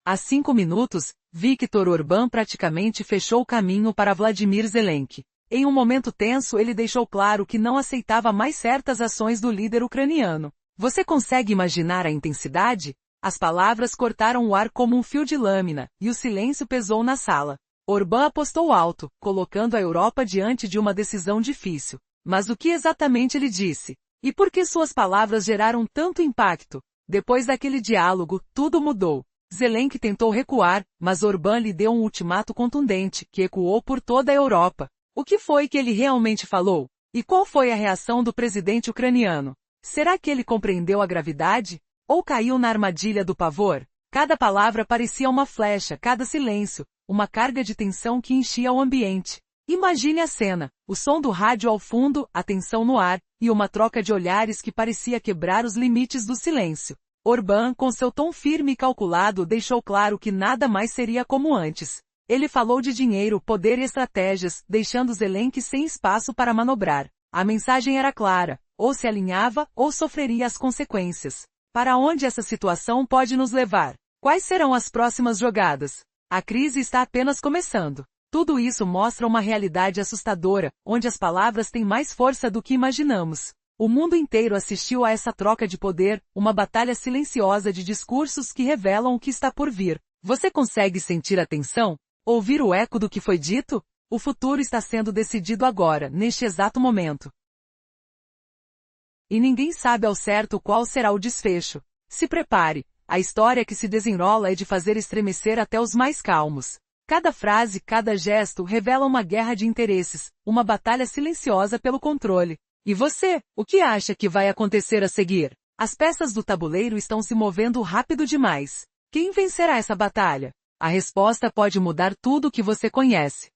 Há 5 minutos, Viktor Orbán praticamente fechou o caminho para Vladimir Zelensky. Em um momento tenso ele deixou claro que não aceitava mais certas ações do líder ucraniano. Você consegue imaginar a intensidade? As palavras cortaram o ar como um fio de lâmina, e o silêncio pesou na sala. Orbán apostou alto, colocando a Europa diante de uma decisão difícil. Mas o que exatamente ele disse? E por que suas palavras geraram tanto impacto? Depois daquele diálogo, tudo mudou. Zelensky tentou recuar, mas Orbán lhe deu um ultimato contundente, que ecoou por toda a Europa. O que foi que ele realmente falou? E qual foi a reação do presidente ucraniano? Será que ele compreendeu a gravidade? Ou caiu na armadilha do pavor? Cada palavra parecia uma flecha, cada silêncio, uma carga de tensão que enchia o ambiente. Imagine a cena, o som do rádio ao fundo, a tensão no ar, e uma troca de olhares que parecia quebrar os limites do silêncio. Orbán, com seu tom firme e calculado, deixou claro que nada mais seria como antes. Ele falou de dinheiro, poder e estratégias, deixando Zelensky sem espaço para manobrar. A mensagem era clara, ou se alinhava, ou sofreria as consequências. Para onde essa situação pode nos levar? Quais serão as próximas jogadas? A crise está apenas começando. Tudo isso mostra uma realidade assustadora, onde as palavras têm mais força do que imaginamos. O mundo inteiro assistiu a essa troca de poder, uma batalha silenciosa de discursos que revelam o que está por vir. Você consegue sentir a tensão? Ouvir o eco do que foi dito? O futuro está sendo decidido agora, neste exato momento. E ninguém sabe ao certo qual será o desfecho. Se prepare, a história que se desenrola é de fazer estremecer até os mais calmos. Cada frase, cada gesto revela uma guerra de interesses, uma batalha silenciosa pelo controle. E você, o que acha que vai acontecer a seguir? As peças do tabuleiro estão se movendo rápido demais. Quem vencerá essa batalha? A resposta pode mudar tudo o que você conhece.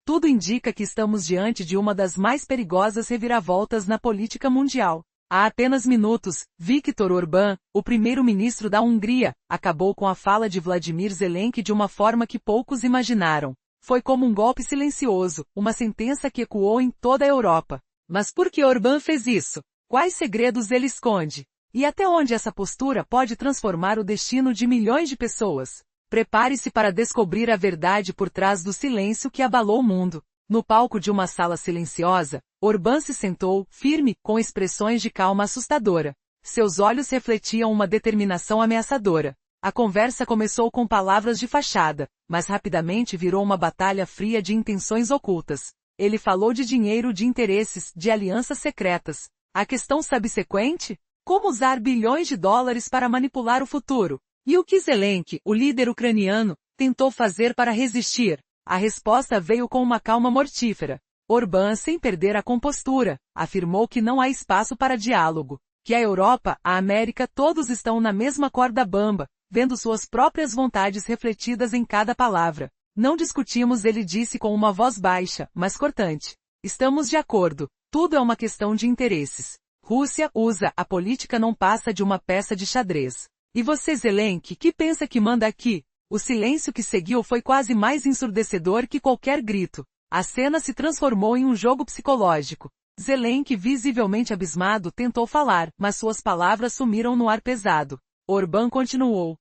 Tudo indica que estamos diante de uma das mais perigosas reviravoltas na política mundial. Há apenas minutos, Viktor Orbán, o primeiro-ministro da Hungria, acabou com a fala de Vladimir Zelensky de uma forma que poucos imaginaram. Foi como um golpe silencioso, uma sentença que ecoou em toda a Europa. Mas por que Orbán fez isso? Quais segredos ele esconde? E até onde essa postura pode transformar o destino de milhões de pessoas? Prepare-se para descobrir a verdade por trás do silêncio que abalou o mundo. No palco de uma sala silenciosa, Orbán se sentou, firme, com expressões de calma assustadora. Seus olhos refletiam uma determinação ameaçadora. A conversa começou com palavras de fachada, mas rapidamente virou uma batalha fria de intenções ocultas. Ele falou de dinheiro, de interesses, de alianças secretas. A questão subsequente? Como usar bilhões de dólares para manipular o futuro? E o que Zelensky, o líder ucraniano, tentou fazer para resistir? A resposta veio com uma calma mortífera. Orbán, sem perder a compostura, afirmou que não há espaço para diálogo, que a Europa, a América, todos estão na mesma corda bamba, vendo suas próprias vontades refletidas em cada palavra. Não discutimos, ele disse com uma voz baixa, mas cortante. Estamos de acordo. Tudo é uma questão de interesses. Rússia, USA, a política não passa de uma peça de xadrez. E você, Zelensky, que pensa que manda aqui? O silêncio que seguiu foi quase mais ensurdecedor que qualquer grito. A cena se transformou em um jogo psicológico. Zelensky, visivelmente abismado, tentou falar, mas suas palavras sumiram no ar pesado. Orbán continuou,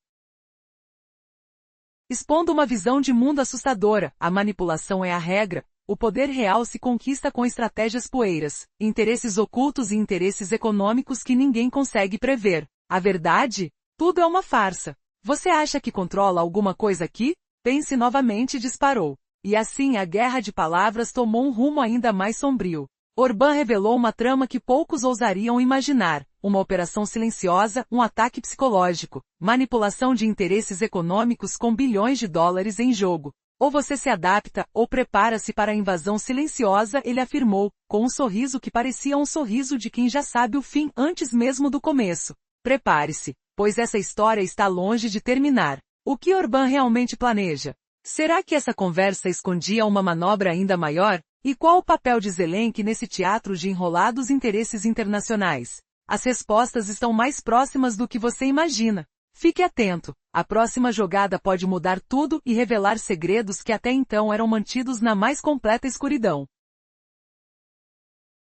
expondo uma visão de mundo assustadora. A manipulação é a regra. O poder real se conquista com estratégias poeiras, interesses ocultos e interesses econômicos que ninguém consegue prever. A verdade? Tudo é uma farsa. Você acha que controla alguma coisa aqui? Pense novamente e disparou. E assim a guerra de palavras tomou um rumo ainda mais sombrio. Orbán revelou uma trama que poucos ousariam imaginar, uma operação silenciosa, um ataque psicológico, manipulação de interesses econômicos com bilhões de dólares em jogo. Ou você se adapta, ou prepara-se para a invasão silenciosa, ele afirmou, com um sorriso que parecia um sorriso de quem já sabe o fim antes mesmo do começo. Prepare-se, pois essa história está longe de terminar. O que Orbán realmente planeja? Será que essa conversa escondia uma manobra ainda maior? E qual o papel de Zelensky nesse teatro de enrolados interesses internacionais? As respostas estão mais próximas do que você imagina. Fique atento, a próxima jogada pode mudar tudo e revelar segredos que até então eram mantidos na mais completa escuridão.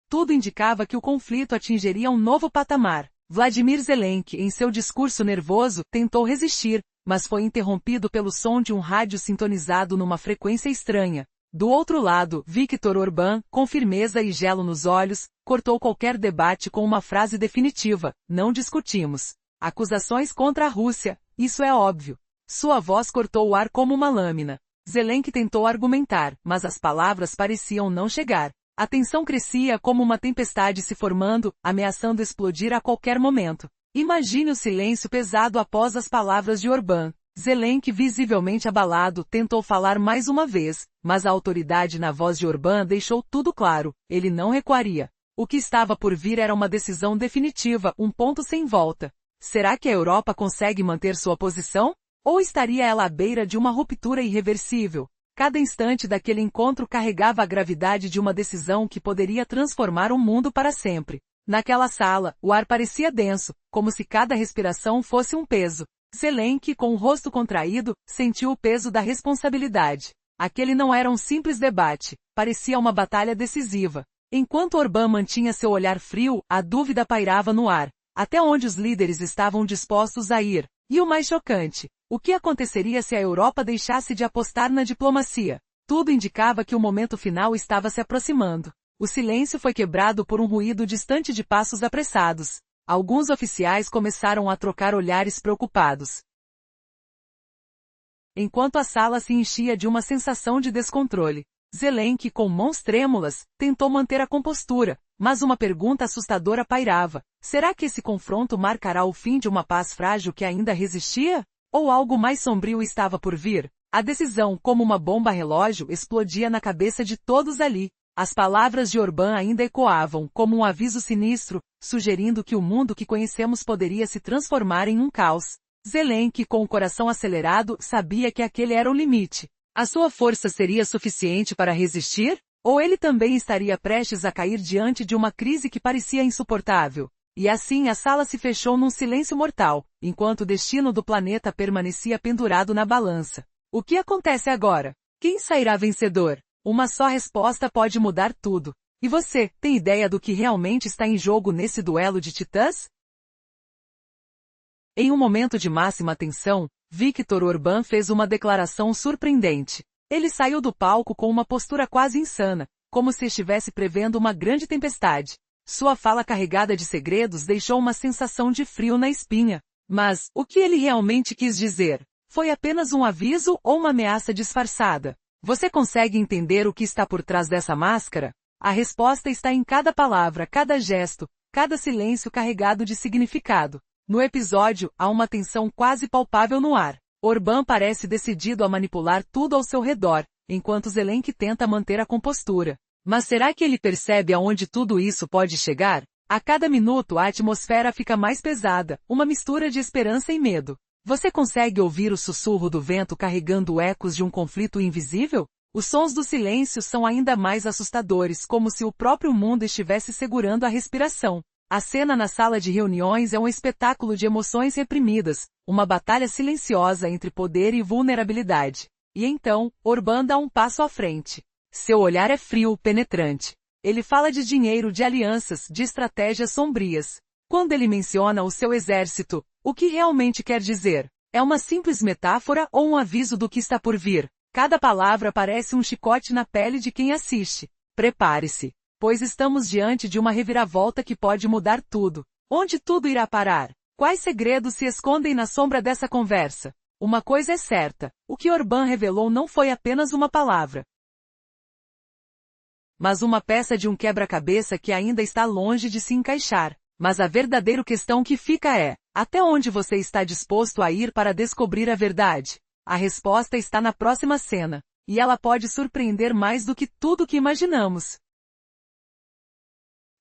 Tudo indicava que o conflito atingiria um novo patamar. Vladimir Zelensky, em seu discurso nervoso, tentou resistir, mas foi interrompido pelo som de um rádio sintonizado numa frequência estranha. Do outro lado, Viktor Orbán, com firmeza e gelo nos olhos, cortou qualquer debate com uma frase definitiva: não discutimos. Acusações contra a Rússia, isso é óbvio. Sua voz cortou o ar como uma lâmina. Zelensky tentou argumentar, mas as palavras pareciam não chegar. A tensão crescia como uma tempestade se formando, ameaçando explodir a qualquer momento. Imagine o silêncio pesado após as palavras de Orbán. Zelensky, visivelmente abalado, tentou falar mais uma vez, mas a autoridade na voz de Orbán deixou tudo claro: ele não recuaria. O que estava por vir era uma decisão definitiva, um ponto sem volta. Será que a Europa consegue manter sua posição? Ou estaria ela à beira de uma ruptura irreversível? Cada instante daquele encontro carregava a gravidade de uma decisão que poderia transformar o mundo para sempre. Naquela sala, o ar parecia denso, como se cada respiração fosse um peso. Zelensky, com o rosto contraído, sentiu o peso da responsabilidade. Aquele não era um simples debate, parecia uma batalha decisiva. Enquanto Orbán mantinha seu olhar frio, a dúvida pairava no ar. Até onde os líderes estavam dispostos a ir? E o mais chocante, o que aconteceria se a Europa deixasse de apostar na diplomacia? Tudo indicava que o momento final estava se aproximando. O silêncio foi quebrado por um ruído distante de passos apressados. Alguns oficiais começaram a trocar olhares preocupados. Enquanto a sala se enchia de uma sensação de descontrole, Zelensky, com mãos trêmulas, tentou manter a compostura, mas uma pergunta assustadora pairava: será que esse confronto marcará o fim de uma paz frágil que ainda resistia? Ou algo mais sombrio estava por vir? A decisão, como uma bomba relógio, explodia na cabeça de todos ali. As palavras de Orbán ainda ecoavam, como um aviso sinistro, sugerindo que o mundo que conhecemos poderia se transformar em um caos. Zelensky, com o coração acelerado, sabia que aquele era o limite. A sua força seria suficiente para resistir? Ou ele também estaria prestes a cair diante de uma crise que parecia insuportável? E assim a sala se fechou num silêncio mortal, enquanto o destino do planeta permanecia pendurado na balança. O que acontece agora? Quem sairá vencedor? Uma só resposta pode mudar tudo. E você, tem ideia do que realmente está em jogo nesse duelo de titãs? Em um momento de máxima tensão, Viktor Orbán fez uma declaração surpreendente. Ele saiu do palco com uma postura quase insana, como se estivesse prevendo uma grande tempestade. Sua fala carregada de segredos deixou uma sensação de frio na espinha. Mas, o que ele realmente quis dizer? Foi apenas um aviso ou uma ameaça disfarçada? Você consegue entender o que está por trás dessa máscara? A resposta está em cada palavra, cada gesto, cada silêncio carregado de significado. No episódio, há uma tensão quase palpável no ar. Orbán parece decidido a manipular tudo ao seu redor, enquanto Zelensky tenta manter a compostura. Mas será que ele percebe aonde tudo isso pode chegar? A cada minuto a atmosfera fica mais pesada, uma mistura de esperança e medo. Você consegue ouvir o sussurro do vento carregando ecos de um conflito invisível? Os sons do silêncio são ainda mais assustadores, como se o próprio mundo estivesse segurando a respiração. A cena na sala de reuniões é um espetáculo de emoções reprimidas, uma batalha silenciosa entre poder e vulnerabilidade. E então, Orbán dá um passo à frente. Seu olhar é frio, penetrante. Ele fala de dinheiro, de alianças, de estratégias sombrias. Quando ele menciona o seu exército, o que realmente quer dizer? É uma simples metáfora ou um aviso do que está por vir? Cada palavra parece um chicote na pele de quem assiste. Prepare-se, pois estamos diante de uma reviravolta que pode mudar tudo. Onde tudo irá parar? Quais segredos se escondem na sombra dessa conversa? Uma coisa é certa, o que Orbán revelou não foi apenas uma palavra, mas uma peça de um quebra-cabeça que ainda está longe de se encaixar. Mas a verdadeira questão que fica é: até onde você está disposto a ir para descobrir a verdade? A resposta está na próxima cena, e ela pode surpreender mais do que tudo que imaginamos.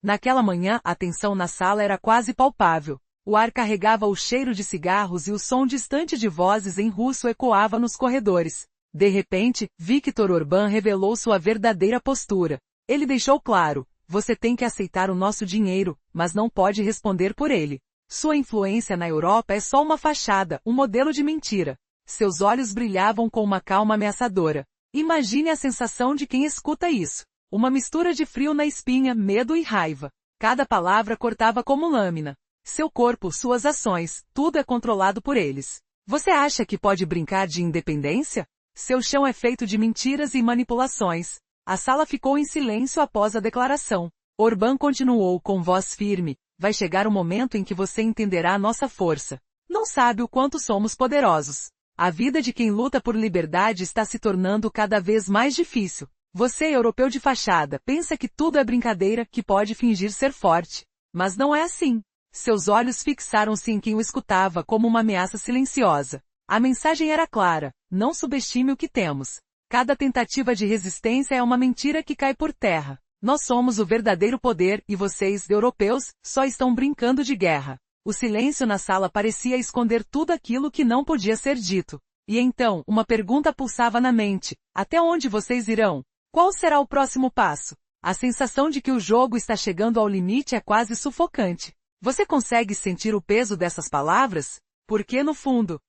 Naquela manhã, a tensão na sala era quase palpável. O ar carregava o cheiro de cigarros e o som distante de vozes em russo ecoava nos corredores. De repente, Viktor Orbán revelou sua verdadeira postura. Ele deixou claro: você tem que aceitar o nosso dinheiro, mas não pode responder por ele. Sua influência na Europa é só uma fachada, um modelo de mentira. Seus olhos brilhavam com uma calma ameaçadora. Imagine a sensação de quem escuta isso. Uma mistura de frio na espinha, medo e raiva. Cada palavra cortava como lâmina. Seu corpo, suas ações, tudo é controlado por eles. Você acha que pode brincar de independência? Seu chão é feito de mentiras e manipulações. A sala ficou em silêncio após a declaração. Orbán continuou com voz firme: vai chegar o momento em que você entenderá a nossa força. Não sabe o quanto somos poderosos. A vida de quem luta por liberdade está se tornando cada vez mais difícil. Você, europeu de fachada, pensa que tudo é brincadeira, que pode fingir ser forte. Mas não é assim. Seus olhos fixaram-se em quem o escutava como uma ameaça silenciosa. A mensagem era clara: não subestime o que temos. Cada tentativa de resistência é uma mentira que cai por terra. Nós somos o verdadeiro poder e vocês, europeus, só estão brincando de guerra. O silêncio na sala parecia esconder tudo aquilo que não podia ser dito. E então, uma pergunta pulsava na mente: até onde vocês irão? Qual será o próximo passo? A sensação de que o jogo está chegando ao limite é quase sufocante. Você consegue sentir o peso dessas palavras? Porque no fundo,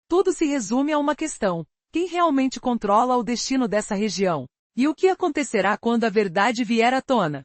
tudo se resume a uma questão: quem realmente controla o destino dessa região? E o que acontecerá quando a verdade vier à tona?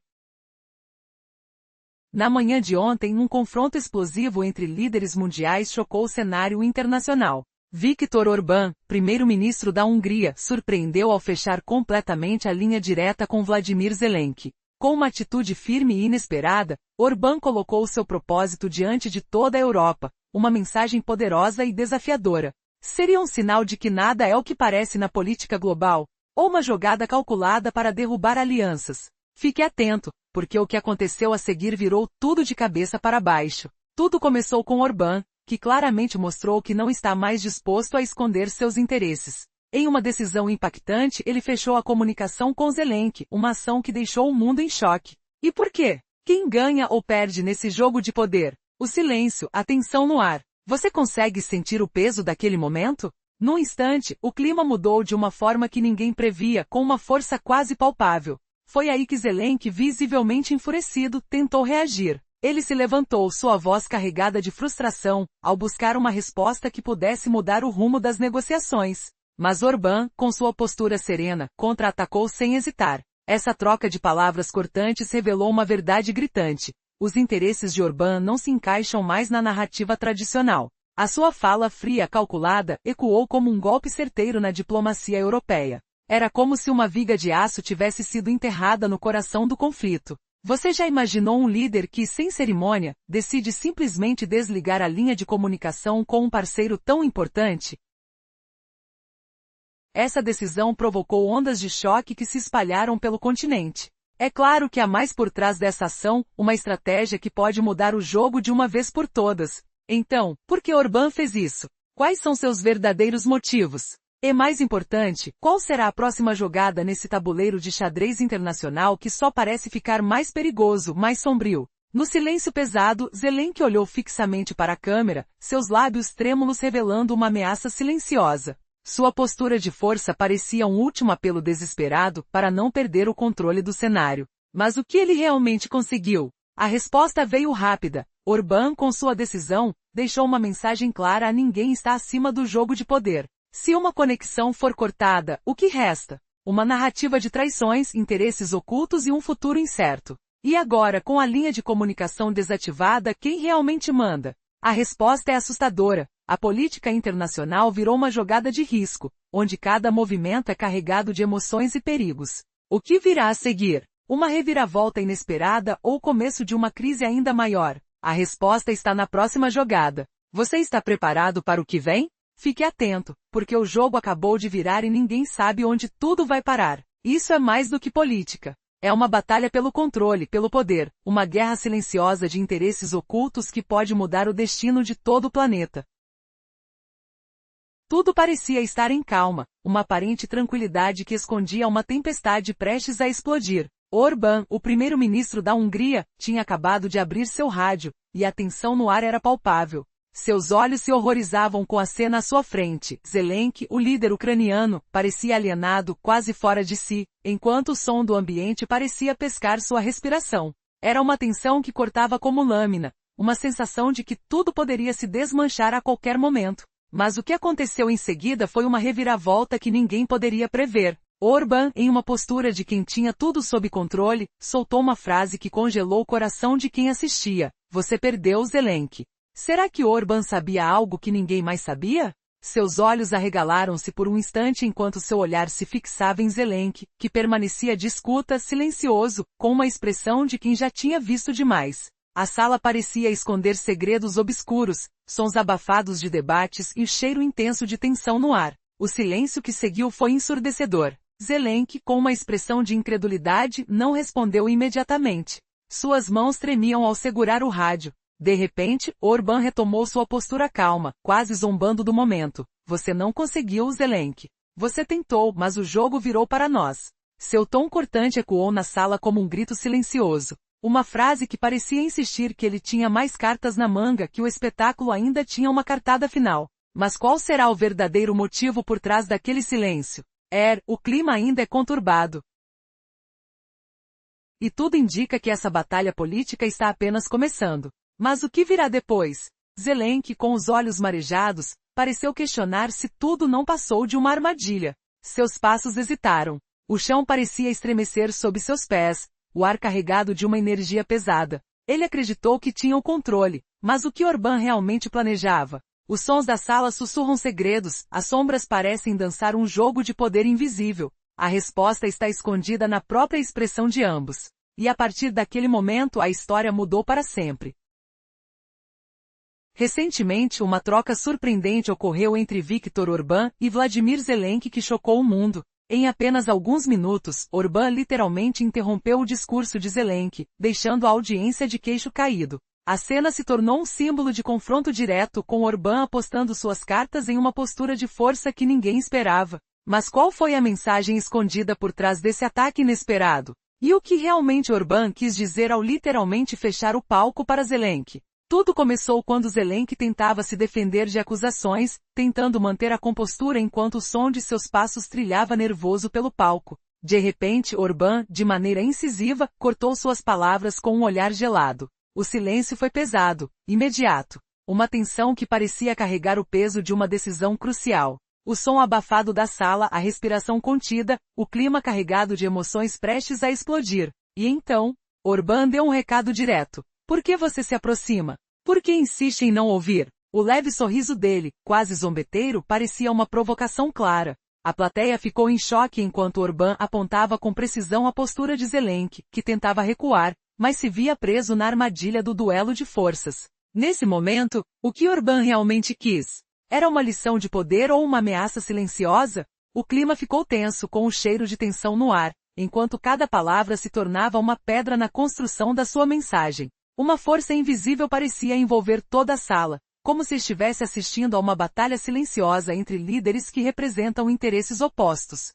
Na manhã de ontem, um confronto explosivo entre líderes mundiais chocou o cenário internacional. Viktor Orbán, primeiro-ministro da Hungria, surpreendeu ao fechar completamente a linha direta com Vladimir Zelensky. Com uma atitude firme e inesperada, Orbán colocou seu propósito diante de toda a Europa, uma mensagem poderosa e desafiadora. Seria um sinal de que nada é o que parece na política global, ou uma jogada calculada para derrubar alianças? Fique atento, porque o que aconteceu a seguir virou tudo de cabeça para baixo. Tudo começou com Orbán, que claramente mostrou que não está mais disposto a esconder seus interesses. Em uma decisão impactante, ele fechou a comunicação com Zelensky, uma ação que deixou o mundo em choque. E por quê? Quem ganha ou perde nesse jogo de poder? O silêncio, a tensão no ar. Você consegue sentir o peso daquele momento? Num instante, o clima mudou de uma forma que ninguém previa, com uma força quase palpável. Foi aí que Zelensky, visivelmente enfurecido, tentou reagir. Ele se levantou, sua voz carregada de frustração, ao buscar uma resposta que pudesse mudar o rumo das negociações. Mas Orbán, com sua postura serena, contra-atacou sem hesitar. Essa troca de palavras cortantes revelou uma verdade gritante. Os interesses de Orbán não se encaixam mais na narrativa tradicional. A sua fala fria, calculada, ecoou como um golpe certeiro na diplomacia europeia. Era como se uma viga de aço tivesse sido enterrada no coração do conflito. Você já imaginou um líder que, sem cerimônia, decide simplesmente desligar a linha de comunicação com um parceiro tão importante? Essa decisão provocou ondas de choque que se espalharam pelo continente. É claro que há mais por trás dessa ação, uma estratégia que pode mudar o jogo de uma vez por todas. Então, por que Orbán fez isso? Quais são seus verdadeiros motivos? E mais importante, qual será a próxima jogada nesse tabuleiro de xadrez internacional que só parece ficar mais perigoso, mais sombrio? No silêncio pesado, Zelensky olhou fixamente para a câmera, seus lábios trêmulos revelando uma ameaça silenciosa. Sua postura de força parecia um último apelo desesperado para não perder o controle do cenário. Mas o que ele realmente conseguiu? A resposta veio rápida. Orbán, com sua decisão, deixou uma mensagem clara: a ninguém está acima do jogo de poder. Se uma conexão for cortada, o que resta? Uma narrativa de traições, interesses ocultos e um futuro incerto. E agora, com a linha de comunicação desativada, quem realmente manda? A resposta é assustadora. A política internacional virou uma jogada de risco, onde cada movimento é carregado de emoções e perigos. O que virá a seguir? Uma reviravolta inesperada ou o começo de uma crise ainda maior? A resposta está na próxima jogada. Você está preparado para o que vem? Fique atento, porque o jogo acabou de virar e ninguém sabe onde tudo vai parar. Isso é mais do que política. É uma batalha pelo controle, pelo poder, uma guerra silenciosa de interesses ocultos que pode mudar o destino de todo o planeta. Tudo parecia estar em calma, uma aparente tranquilidade que escondia uma tempestade prestes a explodir. Orbán, o primeiro-ministro da Hungria, tinha acabado de abrir seu rádio, e a tensão no ar era palpável. Seus olhos se horrorizavam com a cena à sua frente. Zelensky, o líder ucraniano, parecia alienado, quase fora de si, enquanto o som do ambiente parecia pescar sua respiração. Era uma tensão que cortava como lâmina, uma sensação de que tudo poderia se desmanchar a qualquer momento. Mas o que aconteceu em seguida foi uma reviravolta que ninguém poderia prever. Orbán, em uma postura de quem tinha tudo sob controle, soltou uma frase que congelou o coração de quem assistia. Você perdeu, Zelensky. Será que Orbán sabia algo que ninguém mais sabia? Seus olhos arregalaram-se por um instante enquanto seu olhar se fixava em Zelensky, que permanecia de escuta, silencioso, com uma expressão de quem já tinha visto demais. A sala parecia esconder segredos obscuros, sons abafados de debates e o cheiro intenso de tensão no ar. O silêncio que seguiu foi ensurdecedor. Zelensky, com uma expressão de incredulidade, não respondeu imediatamente. Suas mãos tremiam ao segurar o rádio. De repente, Orbán retomou sua postura calma, quase zombando do momento. Você não conseguiu, Zelensky. Você tentou, mas o jogo virou para nós. Seu tom cortante ecoou na sala como um grito silencioso. Uma frase que parecia insistir que ele tinha mais cartas na manga, que o espetáculo ainda tinha uma cartada final. Mas qual será o verdadeiro motivo por trás daquele silêncio? O clima ainda é conturbado. E tudo indica que essa batalha política está apenas começando. Mas o que virá depois? Zelensky, com os olhos marejados, pareceu questionar se tudo não passou de uma armadilha. Seus passos hesitaram. O chão parecia estremecer sob seus pés, o ar carregado de uma energia pesada. Ele acreditou que tinha o controle, mas o que Orbán realmente planejava? Os sons da sala sussurram segredos, as sombras parecem dançar um jogo de poder invisível. A resposta está escondida na própria expressão de ambos. E a partir daquele momento a história mudou para sempre. Recentemente uma troca surpreendente ocorreu entre Viktor Orbán e Vladimir Zelensky que chocou o mundo. Em apenas alguns minutos, Orbán literalmente interrompeu o discurso de Zelensky, deixando a audiência de queixo caído. A cena se tornou um símbolo de confronto direto, com Orbán apostando suas cartas em uma postura de força que ninguém esperava. Mas qual foi a mensagem escondida por trás desse ataque inesperado? E o que realmente Orbán quis dizer ao literalmente fechar o palco para Zelensky? Tudo começou quando Zelensky tentava se defender de acusações, tentando manter a compostura enquanto o som de seus passos trilhava nervoso pelo palco. De repente, Orbán, de maneira incisiva, cortou suas palavras com um olhar gelado. O silêncio foi pesado, imediato. Uma tensão que parecia carregar o peso de uma decisão crucial. O som abafado da sala, a respiração contida, o clima carregado de emoções prestes a explodir. E então, Orbán deu um recado direto. Por que você se aproxima? Por que insiste em não ouvir? O leve sorriso dele, quase zombeteiro, parecia uma provocação clara. A plateia ficou em choque enquanto Orbán apontava com precisão a postura de Zelensky, que tentava recuar, mas se via preso na armadilha do duelo de forças. Nesse momento, o que Orbán realmente quis? Era uma lição de poder ou uma ameaça silenciosa? O clima ficou tenso com o cheiro de tensão no ar, enquanto cada palavra se tornava uma pedra na construção da sua mensagem. Uma força invisível parecia envolver toda a sala, como se estivesse assistindo a uma batalha silenciosa entre líderes que representam interesses opostos.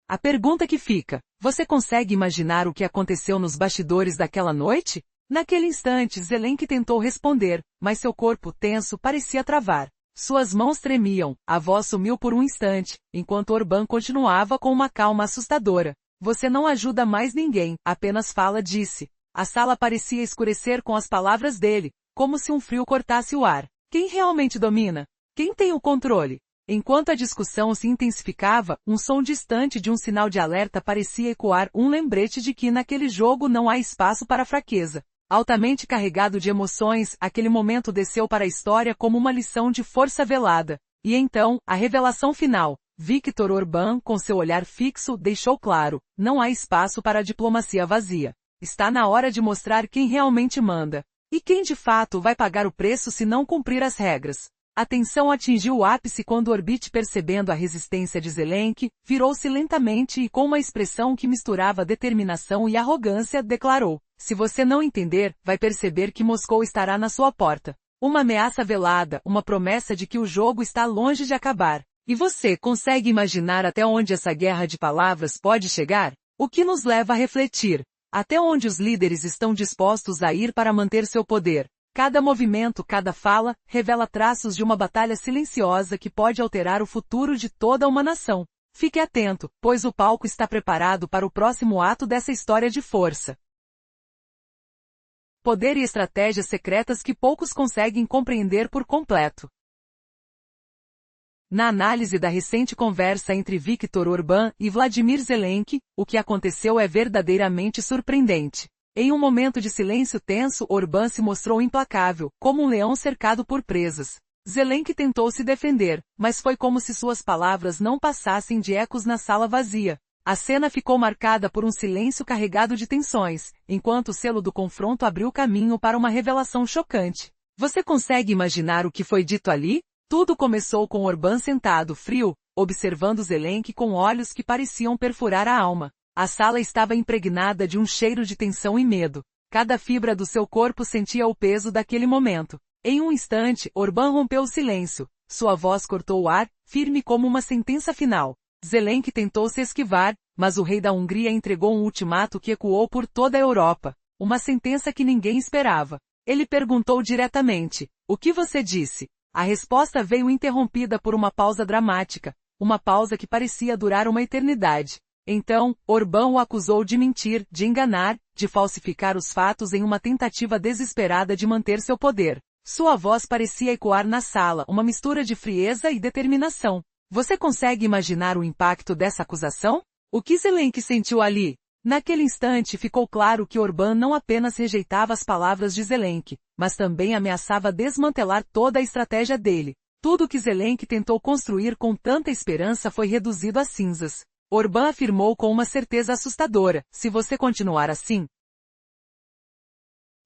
A pergunta que fica: você consegue imaginar o que aconteceu nos bastidores daquela noite? Naquele instante, Zelensky tentou responder, mas seu corpo tenso parecia travar. Suas mãos tremiam, a voz sumiu por um instante, enquanto Orbán continuava com uma calma assustadora. Você não ajuda mais ninguém, apenas fala, disse. A sala parecia escurecer com as palavras dele, como se um frio cortasse o ar. Quem realmente domina? Quem tem o controle? Enquanto a discussão se intensificava, um som distante de um sinal de alerta parecia ecoar, um lembrete de que naquele jogo não há espaço para fraqueza. Altamente carregado de emoções, aquele momento desceu para a história como uma lição de força velada. E então, a revelação final. Viktor Orbán, com seu olhar fixo, deixou claro, não há espaço para a diplomacia vazia. Está na hora de mostrar quem realmente manda. E quem de fato vai pagar o preço se não cumprir as regras. A tensão atingiu o ápice quando Orbán, percebendo a resistência de Zelensky, virou-se lentamente e com uma expressão que misturava determinação e arrogância, declarou: se você não entender, vai perceber que Moscou estará na sua porta. Uma ameaça velada, uma promessa de que o jogo está longe de acabar. E você consegue imaginar até onde essa guerra de palavras pode chegar? O que nos leva a refletir. Até onde os líderes estão dispostos a ir para manter seu poder? Cada movimento, cada fala, revela traços de uma batalha silenciosa que pode alterar o futuro de toda uma nação. Fique atento, pois o palco está preparado para o próximo ato dessa história de força. Poder e estratégias secretas que poucos conseguem compreender por completo. Na análise da recente conversa entre Viktor Orbán e Vladimir Zelensky, o que aconteceu é verdadeiramente surpreendente. Em um momento de silêncio tenso, Orbán se mostrou implacável, como um leão cercado por presas. Zelensky tentou se defender, mas foi como se suas palavras não passassem de ecos na sala vazia. A cena ficou marcada por um silêncio carregado de tensões, enquanto o selo do confronto abriu caminho para uma revelação chocante. Você consegue imaginar o que foi dito ali? Tudo começou com Orbán sentado frio, observando Zelensky com olhos que pareciam perfurar a alma. A sala estava impregnada de um cheiro de tensão e medo. Cada fibra do seu corpo sentia o peso daquele momento. Em um instante, Orbán rompeu o silêncio. Sua voz cortou o ar, firme como uma sentença final. Zelensky tentou se esquivar, mas o rei da Hungria entregou um ultimato que ecoou por toda a Europa. Uma sentença que ninguém esperava. Ele perguntou diretamente: "O que você disse?" A resposta veio interrompida por uma pausa dramática, uma pausa que parecia durar uma eternidade. Então, Orbán o acusou de mentir, de enganar, de falsificar os fatos em uma tentativa desesperada de manter seu poder. Sua voz parecia ecoar na sala, uma mistura de frieza e determinação. Você consegue imaginar o impacto dessa acusação? O que Zelensky sentiu ali? Naquele instante ficou claro que Orbán não apenas rejeitava as palavras de Zelensky, mas também ameaçava desmantelar toda a estratégia dele. Tudo que Zelensky tentou construir com tanta esperança foi reduzido a cinzas. Orbán afirmou com uma certeza assustadora: se você continuar assim,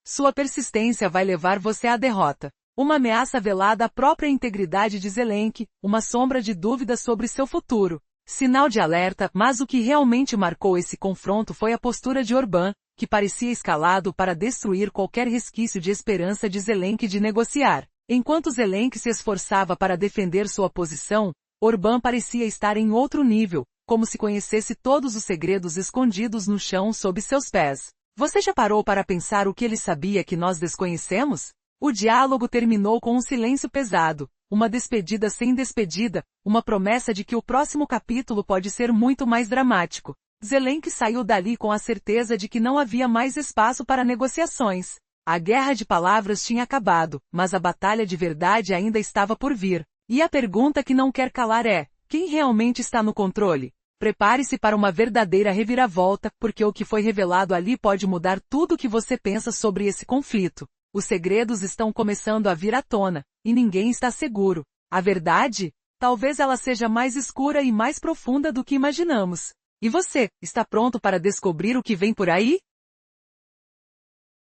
sua persistência vai levar você à derrota. Uma ameaça velada à própria integridade de Zelensky, uma sombra de dúvida sobre seu futuro. Sinal de alerta, mas o que realmente marcou esse confronto foi a postura de Orbán, que parecia escalado para destruir qualquer resquício de esperança de Zelensky de negociar. Enquanto Zelensky se esforçava para defender sua posição, Orbán parecia estar em outro nível, como se conhecesse todos os segredos escondidos no chão sob seus pés. Você já parou para pensar o que ele sabia que nós desconhecemos? O diálogo terminou com um silêncio pesado, uma despedida sem despedida, uma promessa de que o próximo capítulo pode ser muito mais dramático. Zelensky saiu dali com a certeza de que não havia mais espaço para negociações. A guerra de palavras tinha acabado, mas a batalha de verdade ainda estava por vir. E a pergunta que não quer calar é: quem realmente está no controle? Prepare-se para uma verdadeira reviravolta, porque o que foi revelado ali pode mudar tudo o que você pensa sobre esse conflito. Os segredos estão começando a vir à tona, e ninguém está seguro. A verdade? Talvez ela seja mais escura e mais profunda do que imaginamos. E você, está pronto para descobrir o que vem por aí?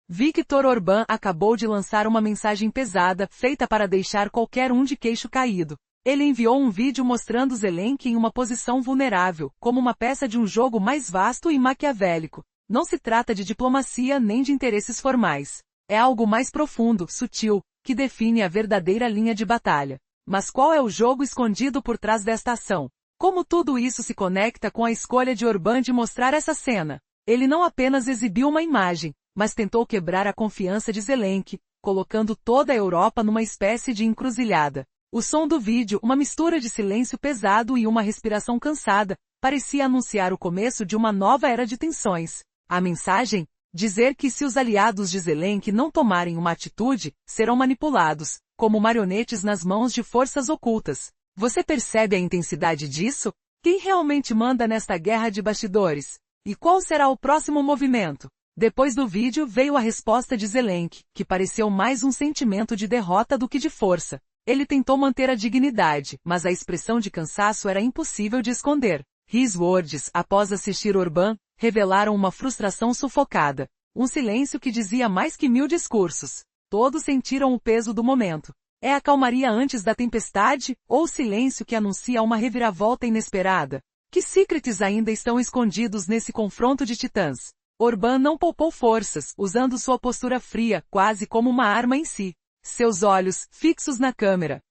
Viktor Orbán acabou de lançar uma mensagem pesada, feita para deixar qualquer um de queixo caído. Ele enviou um vídeo mostrando Zelensky em uma posição vulnerável, como uma peça de um jogo mais vasto e maquiavélico. Não se trata de diplomacia nem de interesses formais. É algo mais profundo, sutil, que define a verdadeira linha de batalha. Mas qual é o jogo escondido por trás desta ação? Como tudo isso se conecta com a escolha de Orbán de mostrar essa cena? Ele não apenas exibiu uma imagem, mas tentou quebrar a confiança de Zelensky, colocando toda a Europa numa espécie de encruzilhada. O som do vídeo, uma mistura de silêncio pesado e uma respiração cansada, parecia anunciar o começo de uma nova era de tensões. A mensagem? Dizer que se os aliados de Zelensky não tomarem uma atitude, serão manipulados, como marionetes nas mãos de forças ocultas. Você percebe a intensidade disso? Quem realmente manda nesta guerra de bastidores? E qual será o próximo movimento? Depois do vídeo veio a resposta de Zelensky, que pareceu mais um sentimento de derrota do que de força. Ele tentou manter a dignidade, mas a expressão de cansaço era impossível de esconder. His words, após assistir Orbán, revelaram uma frustração sufocada. Um silêncio que dizia mais que 1000 discursos. Todos sentiram o peso do momento. É a calmaria antes da tempestade, ou o silêncio que anuncia uma reviravolta inesperada? Que secretos ainda estão escondidos nesse confronto de titãs? Orbán não poupou forças, usando sua postura fria, quase como uma arma em si. Seus olhos, fixos na câmera,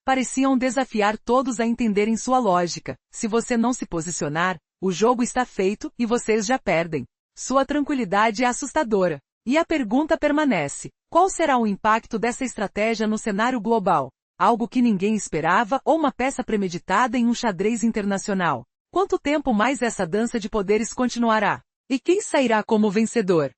pareciam desafiar todos a entenderem sua lógica. Se você não se posicionar, o jogo está feito, e vocês já perdem. Sua tranquilidade é assustadora. E a pergunta permanece: qual será o impacto dessa estratégia no cenário global? Algo que ninguém esperava ou uma peça premeditada em um xadrez internacional? Quanto tempo mais essa dança de poderes continuará? E quem sairá como vencedor?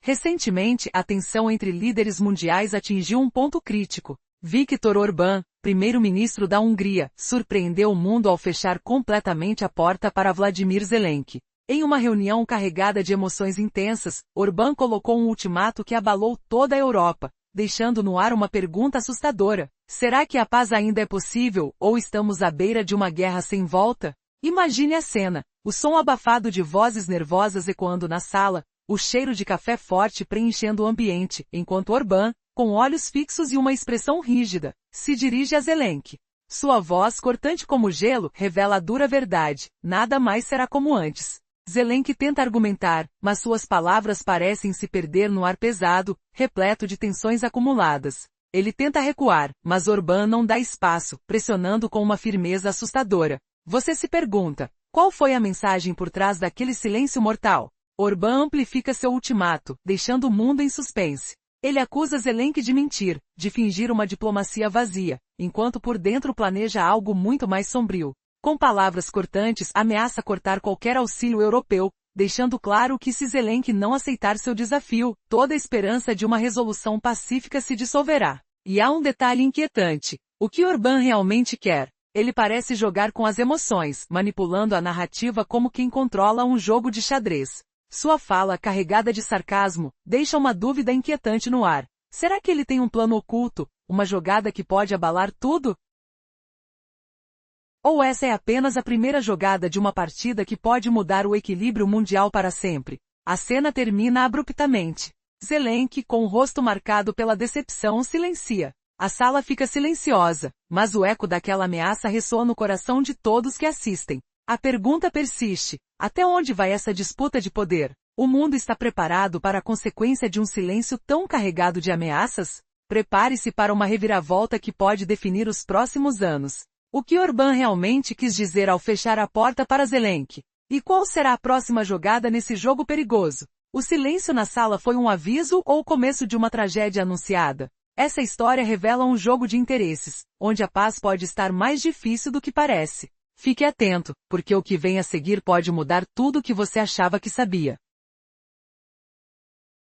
Recentemente, a tensão entre líderes mundiais atingiu um ponto crítico. Viktor Orbán, primeiro-ministro da Hungria, surpreendeu o mundo ao fechar completamente a porta para Vladimir Zelensky. Em uma reunião carregada de emoções intensas, Orbán colocou um ultimato que abalou toda a Europa, deixando no ar uma pergunta assustadora. Será que a paz ainda é possível, ou estamos à beira de uma guerra sem volta? Imagine a cena, o som abafado de vozes nervosas ecoando na sala, o cheiro de café forte preenchendo o ambiente, enquanto Orbán, com olhos fixos e uma expressão rígida, se dirige a Zelensky. Sua voz, cortante como gelo, revela a dura verdade: nada mais será como antes. Zelensky tenta argumentar, mas suas palavras parecem se perder no ar pesado, repleto de tensões acumuladas. Ele tenta recuar, mas Orbán não dá espaço, pressionando com uma firmeza assustadora. Você se pergunta, qual foi a mensagem por trás daquele silêncio mortal? Orbán amplifica seu ultimato, deixando o mundo em suspense. Ele acusa Zelensky de mentir, de fingir uma diplomacia vazia, enquanto por dentro planeja algo muito mais sombrio. Com palavras cortantes, ameaça cortar qualquer auxílio europeu, deixando claro que se Zelensky não aceitar seu desafio, toda a esperança de uma resolução pacífica se dissolverá. E há um detalhe inquietante. O que Orbán realmente quer? Ele parece jogar com as emoções, manipulando a narrativa como quem controla um jogo de xadrez. Sua fala, carregada de sarcasmo, deixa uma dúvida inquietante no ar. Será que ele tem um plano oculto, uma jogada que pode abalar tudo? Ou essa é apenas a primeira jogada de uma partida que pode mudar o equilíbrio mundial para sempre? A cena termina abruptamente. Zelensky, com o rosto marcado pela decepção, silencia. A sala fica silenciosa, mas o eco daquela ameaça ressoa no coração de todos que assistem. A pergunta persiste: até onde vai essa disputa de poder? O mundo está preparado para a consequência de um silêncio tão carregado de ameaças? Prepare-se para uma reviravolta que pode definir os próximos anos. O que Orbán realmente quis dizer ao fechar a porta para Zelensky? E qual será a próxima jogada nesse jogo perigoso? O silêncio na sala foi um aviso ou o começo de uma tragédia anunciada? Essa história revela um jogo de interesses, onde a paz pode estar mais difícil do que parece. Fique atento, porque o que vem a seguir pode mudar tudo o que você achava que sabia.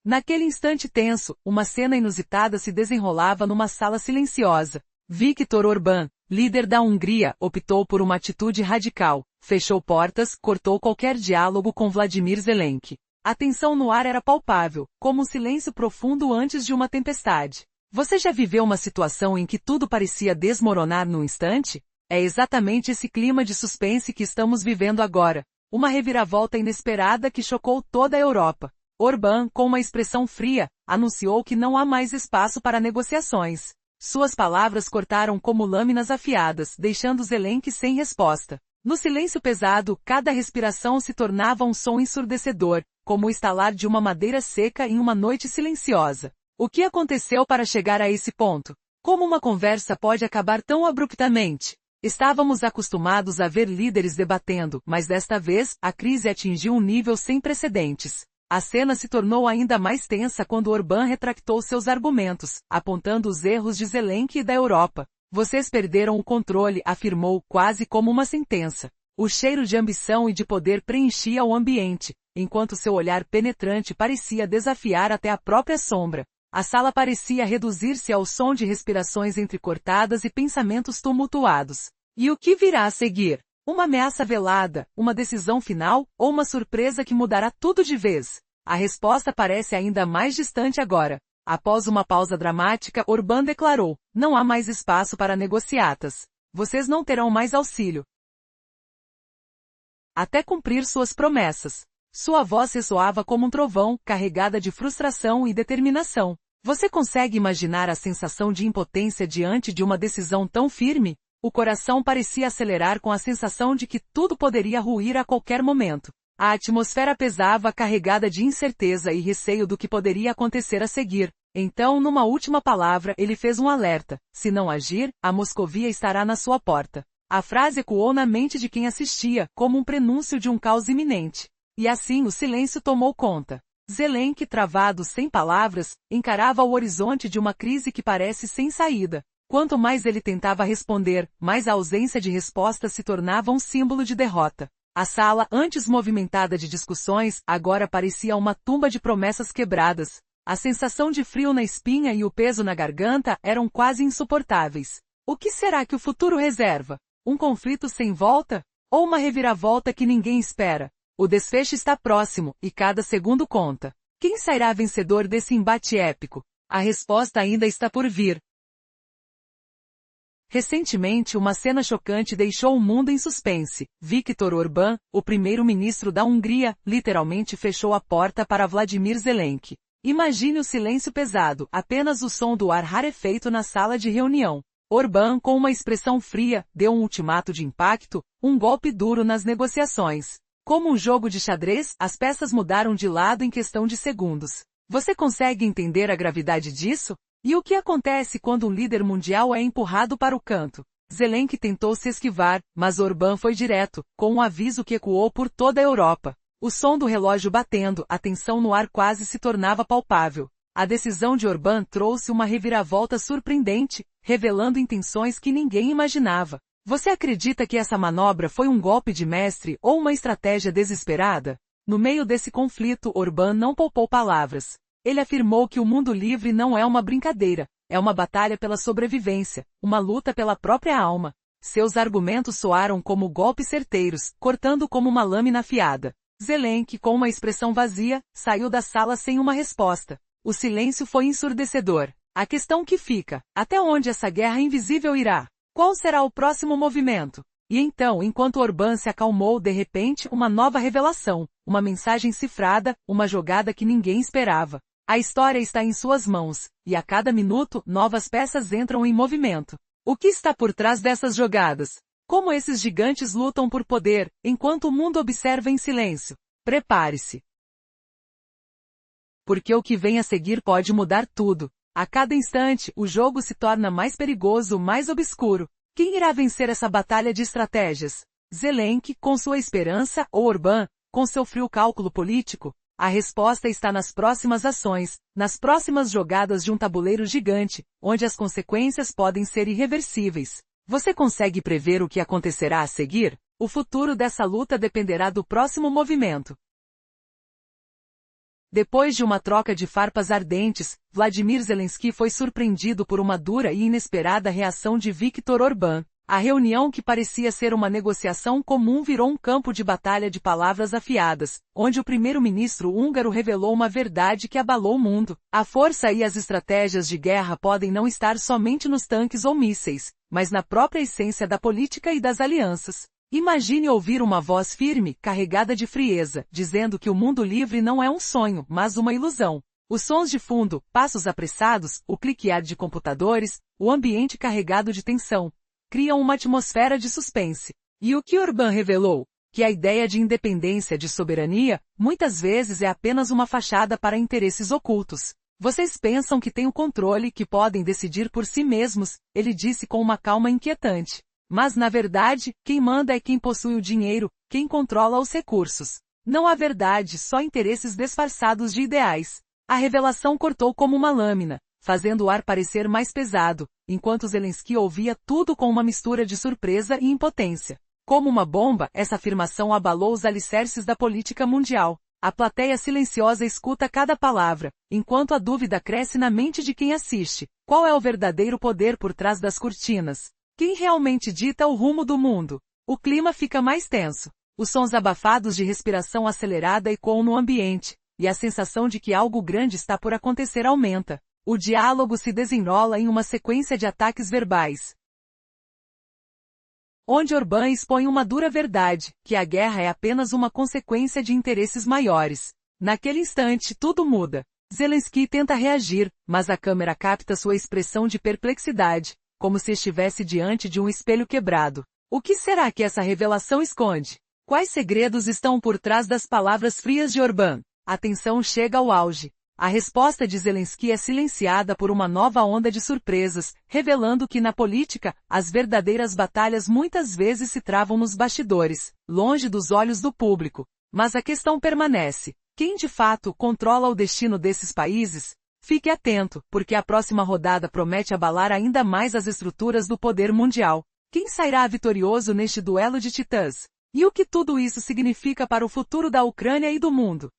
Naquele instante tenso, uma cena inusitada se desenrolava numa sala silenciosa. Viktor Orbán, líder da Hungria, optou por uma atitude radical, fechou portas, cortou qualquer diálogo com Vladimir Zelensky. A tensão no ar era palpável, como um silêncio profundo antes de uma tempestade. Você já viveu uma situação em que tudo parecia desmoronar num instante? É exatamente esse clima de suspense que estamos vivendo agora. Uma reviravolta inesperada que chocou toda a Europa. Orbán, com uma expressão fria, anunciou que não há mais espaço para negociações. Suas palavras cortaram como lâminas afiadas, deixando Zelensky sem resposta. No silêncio pesado, cada respiração se tornava um som ensurdecedor, como o estalar de uma madeira seca em uma noite silenciosa. O que aconteceu para chegar a esse ponto? Como uma conversa pode acabar tão abruptamente? Estávamos acostumados a ver líderes debatendo, mas desta vez, a crise atingiu um nível sem precedentes. A cena se tornou ainda mais tensa quando Orbán retractou seus argumentos, apontando os erros de Zelensky e da Europa. Vocês perderam o controle, afirmou, quase como uma sentença. O cheiro de ambição e de poder preenchia o ambiente, enquanto seu olhar penetrante parecia desafiar até a própria sombra. A sala parecia reduzir-se ao som de respirações entrecortadas e pensamentos tumultuados. E o que virá a seguir? Uma ameaça velada, uma decisão final, ou uma surpresa que mudará tudo de vez? A resposta parece ainda mais distante agora. Após uma pausa dramática, Orbán declarou: não há mais espaço para negociatas. Vocês não terão mais auxílio até cumprir suas promessas. Sua voz ressoava como um trovão, carregada de frustração e determinação. Você consegue imaginar a sensação de impotência diante de uma decisão tão firme? O coração parecia acelerar com a sensação de que tudo poderia ruir a qualquer momento. A atmosfera pesava, carregada de incerteza e receio do que poderia acontecer a seguir. Então, numa última palavra, ele fez um alerta: se não agir, a Moscovia estará na sua porta. A frase ecoou na mente de quem assistia, como um prenúncio de um caos iminente. E assim o silêncio tomou conta. Zelensky, travado sem palavras, encarava o horizonte de uma crise que parece sem saída. Quanto mais ele tentava responder, mais a ausência de resposta se tornava um símbolo de derrota. A sala, antes movimentada de discussões, agora parecia uma tumba de promessas quebradas. A sensação de frio na espinha e o peso na garganta eram quase insuportáveis. O que será que o futuro reserva? Um conflito sem volta? Ou uma reviravolta que ninguém espera? O desfecho está próximo, e cada segundo conta. Quem sairá vencedor desse embate épico? A resposta ainda está por vir. Recentemente uma cena chocante deixou o mundo em suspense. Viktor Orbán, o primeiro-ministro da Hungria, literalmente fechou a porta para Vladimir Zelensky. Imagine o silêncio pesado, apenas o som do ar rarefeito na sala de reunião. Orbán, com uma expressão fria, deu um ultimato de impacto, um golpe duro nas negociações. Como um jogo de xadrez, as peças mudaram de lado em questão de segundos. Você consegue entender a gravidade disso? E o que acontece quando um líder mundial é empurrado para o canto? Zelensky tentou se esquivar, mas Orbán foi direto, com um aviso que ecoou por toda a Europa. O som do relógio batendo, a tensão no ar quase se tornava palpável. A decisão de Orbán trouxe uma reviravolta surpreendente, revelando intenções que ninguém imaginava. Você acredita que essa manobra foi um golpe de mestre ou uma estratégia desesperada? No meio desse conflito, Orbán não poupou palavras. Ele afirmou que o mundo livre não é uma brincadeira, é uma batalha pela sobrevivência, uma luta pela própria alma. Seus argumentos soaram como golpes certeiros, cortando como uma lâmina afiada. Zelensky, com uma expressão vazia, saiu da sala sem uma resposta. O silêncio foi ensurdecedor. A questão que fica, até onde essa guerra invisível irá? Qual será o próximo movimento? E então, enquanto Orbán se acalmou, de repente, uma nova revelação, uma mensagem cifrada, uma jogada que ninguém esperava. A história está em suas mãos, e a cada minuto, novas peças entram em movimento. O que está por trás dessas jogadas? Como esses gigantes lutam por poder, enquanto o mundo observa em silêncio? Prepare-se. Porque o que vem a seguir pode mudar tudo. A cada instante, o jogo se torna mais perigoso, mais obscuro. Quem irá vencer essa batalha de estratégias? Zelensky, com sua esperança, ou Orbán, com seu frio cálculo político? A resposta está nas próximas ações, nas próximas jogadas de um tabuleiro gigante, onde as consequências podem ser irreversíveis. Você consegue prever o que acontecerá a seguir? O futuro dessa luta dependerá do próximo movimento. Depois de uma troca de farpas ardentes, Vladimir Zelensky foi surpreendido por uma dura e inesperada reação de Viktor Orbán. A reunião que parecia ser uma negociação comum virou um campo de batalha de palavras afiadas, onde o primeiro-ministro húngaro revelou uma verdade que abalou o mundo. A força e as estratégias de guerra podem não estar somente nos tanques ou mísseis, mas na própria essência da política e das alianças. Imagine ouvir uma voz firme, carregada de frieza, dizendo que o mundo livre não é um sonho, mas uma ilusão. Os sons de fundo, passos apressados, o cliquear de computadores, o ambiente carregado de tensão, criam uma atmosfera de suspense. E o que Orbán revelou? Que a ideia de independência, de soberania, muitas vezes é apenas uma fachada para interesses ocultos. Vocês pensam que têm o controle, que podem decidir por si mesmos, ele disse com uma calma inquietante. Mas na verdade, quem manda é quem possui o dinheiro, quem controla os recursos. Não há verdade, só interesses disfarçados de ideais. A revelação cortou como uma lâmina, fazendo o ar parecer mais pesado, enquanto Zelensky ouvia tudo com uma mistura de surpresa e impotência. Como uma bomba, essa afirmação abalou os alicerces da política mundial. A plateia silenciosa escuta cada palavra, enquanto a dúvida cresce na mente de quem assiste. Qual é o verdadeiro poder por trás das cortinas? Quem realmente dita o rumo do mundo? O clima fica mais tenso. Os sons abafados de respiração acelerada ecoam no ambiente, e a sensação de que algo grande está por acontecer aumenta. O diálogo se desenrola em uma sequência de ataques verbais, onde Orbán expõe uma dura verdade, que a guerra é apenas uma consequência de interesses maiores. Naquele instante, tudo muda. Zelensky tenta reagir, mas a câmera capta sua expressão de perplexidade, como se estivesse diante de um espelho quebrado. O que será que essa revelação esconde? Quais segredos estão por trás das palavras frias de Orbán? A tensão chega ao auge. A resposta de Zelensky é silenciada por uma nova onda de surpresas, revelando que na política, as verdadeiras batalhas muitas vezes se travam nos bastidores, longe dos olhos do público. Mas a questão permanece. Quem de fato controla o destino desses países? Fique atento, porque a próxima rodada promete abalar ainda mais as estruturas do poder mundial. Quem sairá vitorioso neste duelo de titãs? E o que tudo isso significa para o futuro da Ucrânia e do mundo?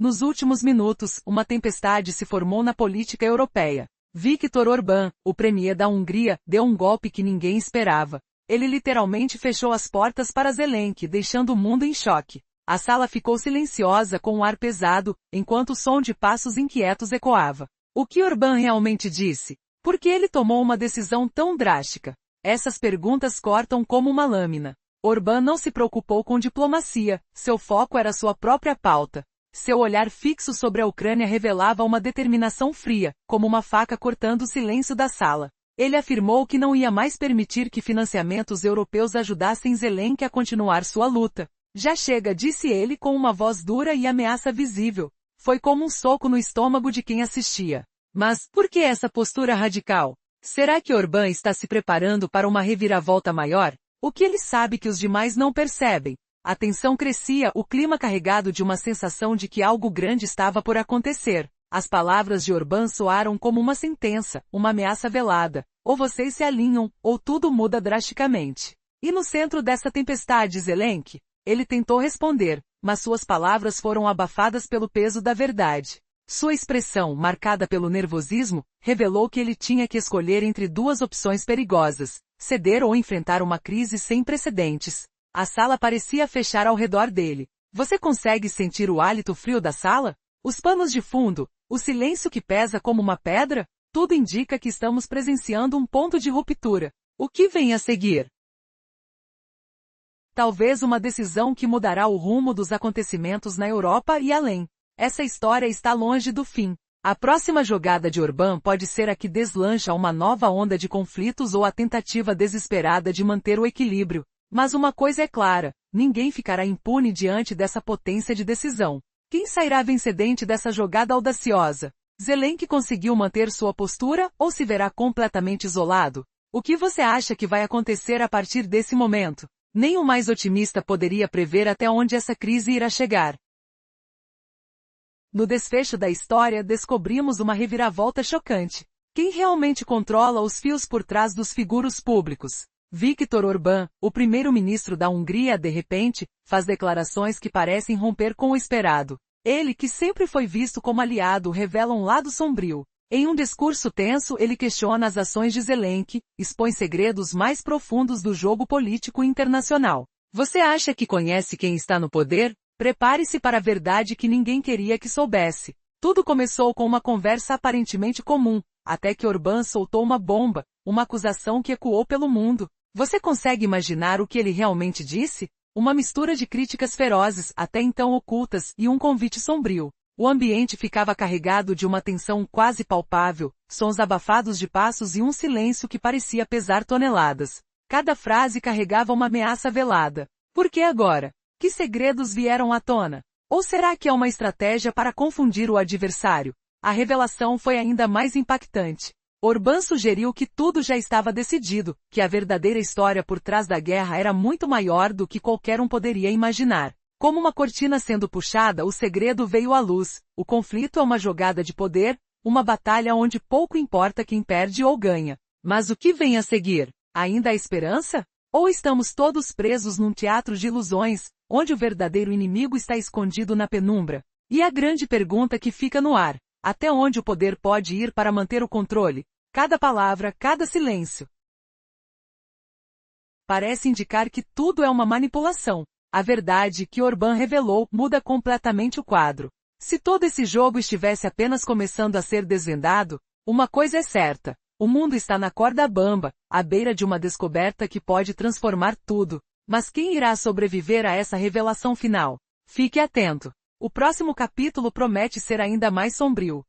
Nos últimos minutos, uma tempestade se formou na política europeia. Viktor Orbán, o premier da Hungria, deu um golpe que ninguém esperava. Ele literalmente fechou as portas para Zelensky, deixando o mundo em choque. A sala ficou silenciosa com um ar pesado, enquanto o som de passos inquietos ecoava. O que Orbán realmente disse? Por que ele tomou uma decisão tão drástica? Essas perguntas cortam como uma lâmina. Orbán não se preocupou com diplomacia, seu foco era sua própria pauta. Seu olhar fixo sobre a Ucrânia revelava uma determinação fria, como uma faca cortando o silêncio da sala. Ele afirmou que não ia mais permitir que financiamentos europeus ajudassem Zelensky a continuar sua luta. Já chega, disse ele com uma voz dura e ameaça visível. Foi como um soco no estômago de quem assistia. Mas, por que essa postura radical? Será que Orbán está se preparando para uma reviravolta maior? O que ele sabe que os demais não percebem? A tensão crescia, o clima carregado de uma sensação de que algo grande estava por acontecer. As palavras de Orbán soaram como uma sentença, uma ameaça velada. Ou vocês se alinham, ou tudo muda drasticamente. E no centro dessa tempestade, Zelensky? Ele tentou responder, mas suas palavras foram abafadas pelo peso da verdade. Sua expressão, marcada pelo nervosismo, revelou que ele tinha que escolher entre duas opções perigosas: ceder ou enfrentar uma crise sem precedentes. A sala parecia fechar ao redor dele. Você consegue sentir o hálito frio da sala? Os panos de fundo? O silêncio que pesa como uma pedra? Tudo indica que estamos presenciando um ponto de ruptura. O que vem a seguir? Talvez uma decisão que mudará o rumo dos acontecimentos na Europa e além. Essa história está longe do fim. A próxima jogada de Orbán pode ser a que deslancha uma nova onda de conflitos ou a tentativa desesperada de manter o equilíbrio. Mas uma coisa é clara, ninguém ficará impune diante dessa potência de decisão. Quem sairá vencedente dessa jogada audaciosa? Zelensky conseguiu manter sua postura ou se verá completamente isolado? O que você acha que vai acontecer a partir desse momento? Nem o mais otimista poderia prever até onde essa crise irá chegar. No desfecho da história, descobrimos uma reviravolta chocante. Quem realmente controla os fios por trás dos figuros públicos? Viktor Orbán, o primeiro-ministro da Hungria, de repente, faz declarações que parecem romper com o esperado. Ele, que sempre foi visto como aliado, revela um lado sombrio. Em um discurso tenso, ele questiona as ações de Zelensky, expõe segredos mais profundos do jogo político internacional. Você acha que conhece quem está no poder? Prepare-se para a verdade que ninguém queria que soubesse. Tudo começou com uma conversa aparentemente comum, até que Orbán soltou uma bomba, uma acusação que ecoou pelo mundo. Você consegue imaginar o que ele realmente disse? Uma mistura de críticas ferozes, até então ocultas, e um convite sombrio. O ambiente ficava carregado de uma tensão quase palpável, sons abafados de passos e um silêncio que parecia pesar toneladas. Cada frase carregava uma ameaça velada. Por que agora? Que segredos vieram à tona? Ou será que é uma estratégia para confundir o adversário? A revelação foi ainda mais impactante. Orbán sugeriu que tudo já estava decidido, que a verdadeira história por trás da guerra era muito maior do que qualquer um poderia imaginar. Como uma cortina sendo puxada, o segredo veio à luz. O conflito é uma jogada de poder, uma batalha onde pouco importa quem perde ou ganha. Mas o que vem a seguir? Ainda há esperança? Ou estamos todos presos num teatro de ilusões, onde o verdadeiro inimigo está escondido na penumbra? E a grande pergunta que fica no ar: até onde o poder pode ir para manter o controle? Cada palavra, cada silêncio parece indicar que tudo é uma manipulação. A verdade que Orbán revelou muda completamente o quadro. Se todo esse jogo estivesse apenas começando a ser desvendado, uma coisa é certa: o mundo está na corda bamba, à beira de uma descoberta que pode transformar tudo. Mas quem irá sobreviver a essa revelação final? Fique atento. O próximo capítulo promete ser ainda mais sombrio.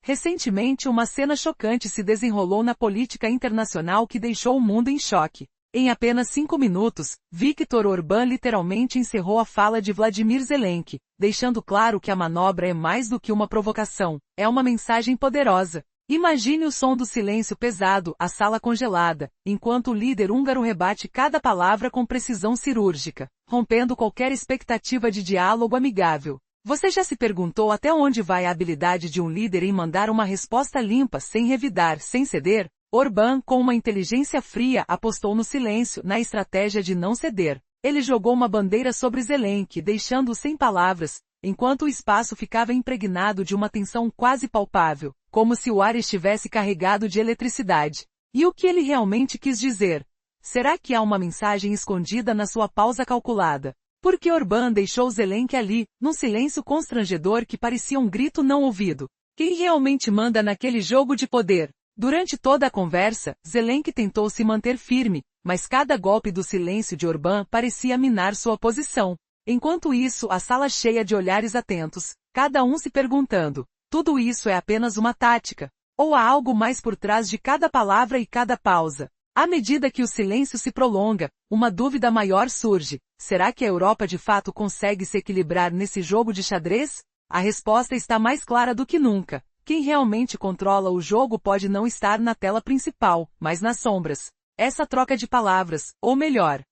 Recentemente, uma cena chocante se desenrolou na política internacional que deixou o mundo em choque. Em apenas 5 minutos, Viktor Orbán literalmente encerrou a fala de Vladimir Zelensky, deixando claro que a manobra é mais do que uma provocação, é uma mensagem poderosa. Imagine o som do silêncio pesado, a sala congelada, enquanto o líder húngaro rebate cada palavra com precisão cirúrgica, rompendo qualquer expectativa de diálogo amigável. Você já se perguntou até onde vai a habilidade de um líder em mandar uma resposta limpa, sem revidar, sem ceder? Orbán, com uma inteligência fria, apostou no silêncio, na estratégia de não ceder. Ele jogou uma bandeira sobre Zelensky, deixando-o sem palavras, enquanto o espaço ficava impregnado de uma tensão quase palpável, como se o ar estivesse carregado de eletricidade. E o que ele realmente quis dizer? Será que há uma mensagem escondida na sua pausa calculada? Por que Orbán deixou Zelensky ali, num silêncio constrangedor que parecia um grito não ouvido? Quem realmente manda naquele jogo de poder? Durante toda a conversa, Zelensky tentou se manter firme, mas cada golpe do silêncio de Orbán parecia minar sua posição. Enquanto isso, a sala cheia de olhares atentos, cada um se perguntando, tudo isso é apenas uma tática? Ou há algo mais por trás de cada palavra e cada pausa? À medida que o silêncio se prolonga, uma dúvida maior surge. Será que a Europa de fato consegue se equilibrar nesse jogo de xadrez? A resposta está mais clara do que nunca. Quem realmente controla o jogo pode não estar na tela principal, mas nas sombras. Essa troca de palavras, ou melhor,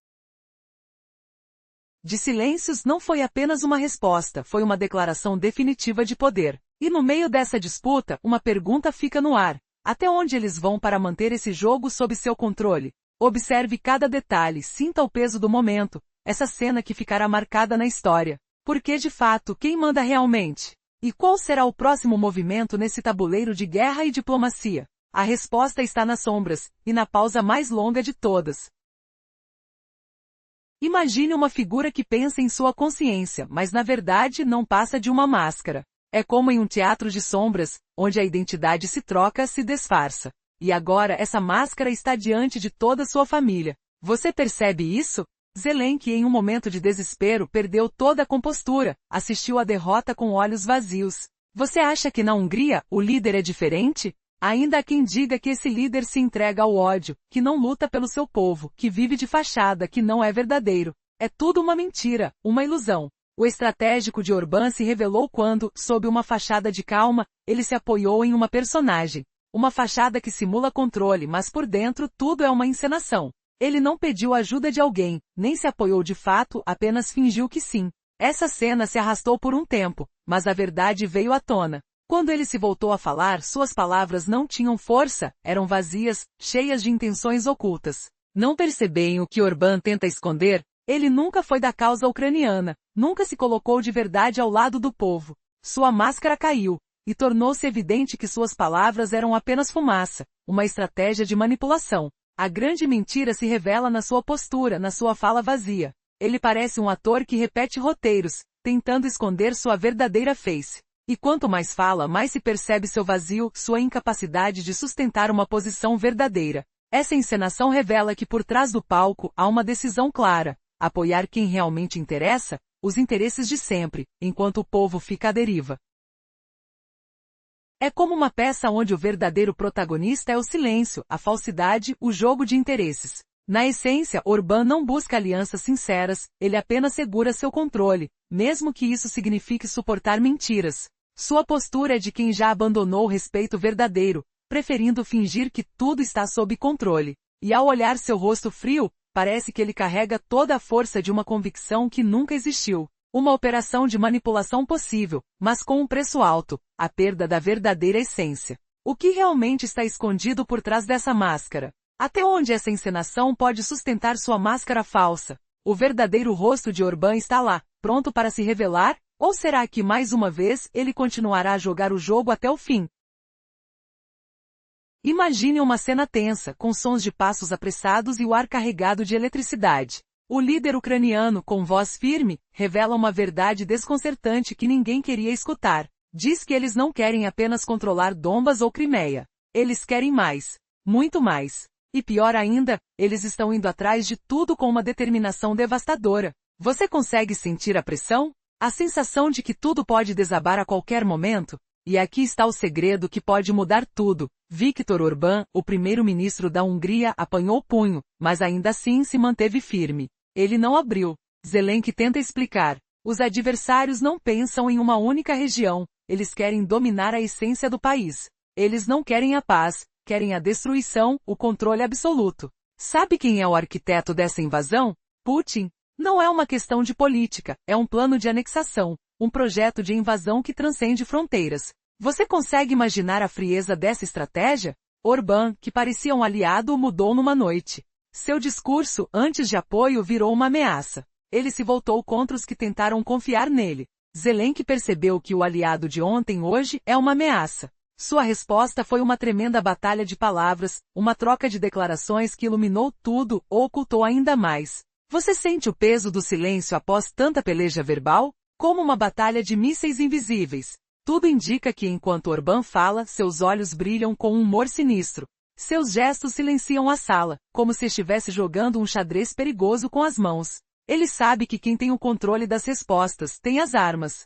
de silêncios não foi apenas uma resposta, foi uma declaração definitiva de poder. E no meio dessa disputa, uma pergunta fica no ar. Até onde eles vão para manter esse jogo sob seu controle? Observe cada detalhe, sinta o peso do momento, essa cena que ficará marcada na história. Porque de fato, quem manda realmente? E qual será o próximo movimento nesse tabuleiro de guerra e diplomacia? A resposta está nas sombras, e na pausa mais longa de todas. Imagine uma figura que pensa em sua consciência, mas na verdade não passa de uma máscara. É como em um teatro de sombras, onde a identidade se troca, se disfarça. E agora essa máscara está diante de toda sua família. Você percebe isso? Zelensky, em um momento de desespero, perdeu toda a compostura, assistiu à derrota com olhos vazios. Você acha que na Hungria, o líder é diferente? Ainda há quem diga que esse líder se entrega ao ódio, que não luta pelo seu povo, que vive de fachada, que não é verdadeiro. É tudo uma mentira, uma ilusão. O estratégico de Orbán se revelou quando, sob uma fachada de calma, ele se apoiou em uma personagem. Uma fachada que simula controle, mas por dentro tudo é uma encenação. Ele não pediu ajuda de alguém, nem se apoiou de fato, apenas fingiu que sim. Essa cena se arrastou por um tempo, mas a verdade veio à tona. Quando ele se voltou a falar, suas palavras não tinham força, eram vazias, cheias de intenções ocultas. Não percebem o que Orbán tenta esconder? Ele nunca foi da causa ucraniana, nunca se colocou de verdade ao lado do povo. Sua máscara caiu, e tornou-se evidente que suas palavras eram apenas fumaça, uma estratégia de manipulação. A grande mentira se revela na sua postura, na sua fala vazia. Ele parece um ator que repete roteiros, tentando esconder sua verdadeira face. E quanto mais fala, mais se percebe seu vazio, sua incapacidade de sustentar uma posição verdadeira. Essa encenação revela que por trás do palco há uma decisão clara: apoiar quem realmente interessa, os interesses de sempre, enquanto o povo fica à deriva. É como uma peça onde o verdadeiro protagonista é o silêncio, a falsidade, o jogo de interesses. Na essência, Orbán não busca alianças sinceras, ele apenas segura seu controle, mesmo que isso signifique suportar mentiras. Sua postura é de quem já abandonou o respeito verdadeiro, preferindo fingir que tudo está sob controle. E ao olhar seu rosto frio, parece que ele carrega toda a força de uma convicção que nunca existiu. Uma operação de manipulação possível, mas com um preço alto, a perda da verdadeira essência. O que realmente está escondido por trás dessa máscara? Até onde essa encenação pode sustentar sua máscara falsa? O verdadeiro rosto de Orbán está lá, pronto para se revelar? Ou será que mais uma vez ele continuará a jogar o jogo até o fim? Imagine uma cena tensa, com sons de passos apressados e o ar carregado de eletricidade. O líder ucraniano, com voz firme, revela uma verdade desconcertante que ninguém queria escutar. Diz que eles não querem apenas controlar Donbas ou Crimeia. Eles querem mais. Muito mais. E pior ainda, eles estão indo atrás de tudo com uma determinação devastadora. Você consegue sentir a pressão? A sensação de que tudo pode desabar a qualquer momento? E aqui está o segredo que pode mudar tudo. Viktor Orbán, o primeiro-ministro da Hungria, apanhou o punho, mas ainda assim se manteve firme. Ele não abriu. Zelensky tenta explicar. Os adversários não pensam em uma única região. Eles querem dominar a essência do país. Eles não querem a paz, querem a destruição, o controle absoluto. Sabe quem é o arquiteto dessa invasão? Putin. Não é uma questão de política, é um plano de anexação, um projeto de invasão que transcende fronteiras. Você consegue imaginar a frieza dessa estratégia? Orbán, que parecia um aliado, mudou numa noite. Seu discurso, antes de apoio, virou uma ameaça. Ele se voltou contra os que tentaram confiar nele. Zelensky percebeu que o aliado de ontem hoje é uma ameaça. Sua resposta foi uma tremenda batalha de palavras, uma troca de declarações que iluminou tudo ou ocultou ainda mais. Você sente o peso do silêncio após tanta peleja verbal? Como uma batalha de mísseis invisíveis. Tudo indica que enquanto Orbán fala, seus olhos brilham com um humor sinistro. Seus gestos silenciam a sala, como se estivesse jogando um xadrez perigoso com as mãos. Ele sabe que quem tem o controle das respostas tem as armas.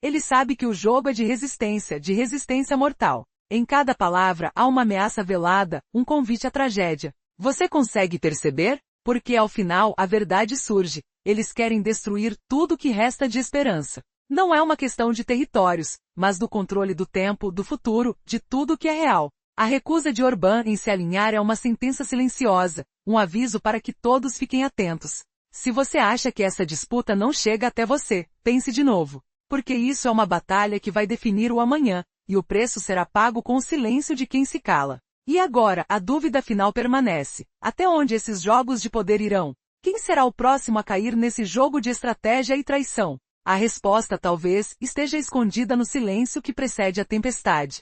Ele sabe que o jogo é de resistência mortal. Em cada palavra há uma ameaça velada, um convite à tragédia. Você consegue perceber? Porque ao final a verdade surge. Eles querem destruir tudo que resta de esperança. Não é uma questão de territórios, mas do controle do tempo, do futuro, de tudo que é real. A recusa de Orbán em se alinhar é uma sentença silenciosa, um aviso para que todos fiquem atentos. Se você acha que essa disputa não chega até você, pense de novo. Porque isso é uma batalha que vai definir o amanhã, e o preço será pago com o silêncio de quem se cala. E agora, a dúvida final permanece. Até onde esses jogos de poder irão? Quem será o próximo a cair nesse jogo de estratégia e traição? A resposta talvez esteja escondida no silêncio que precede a tempestade.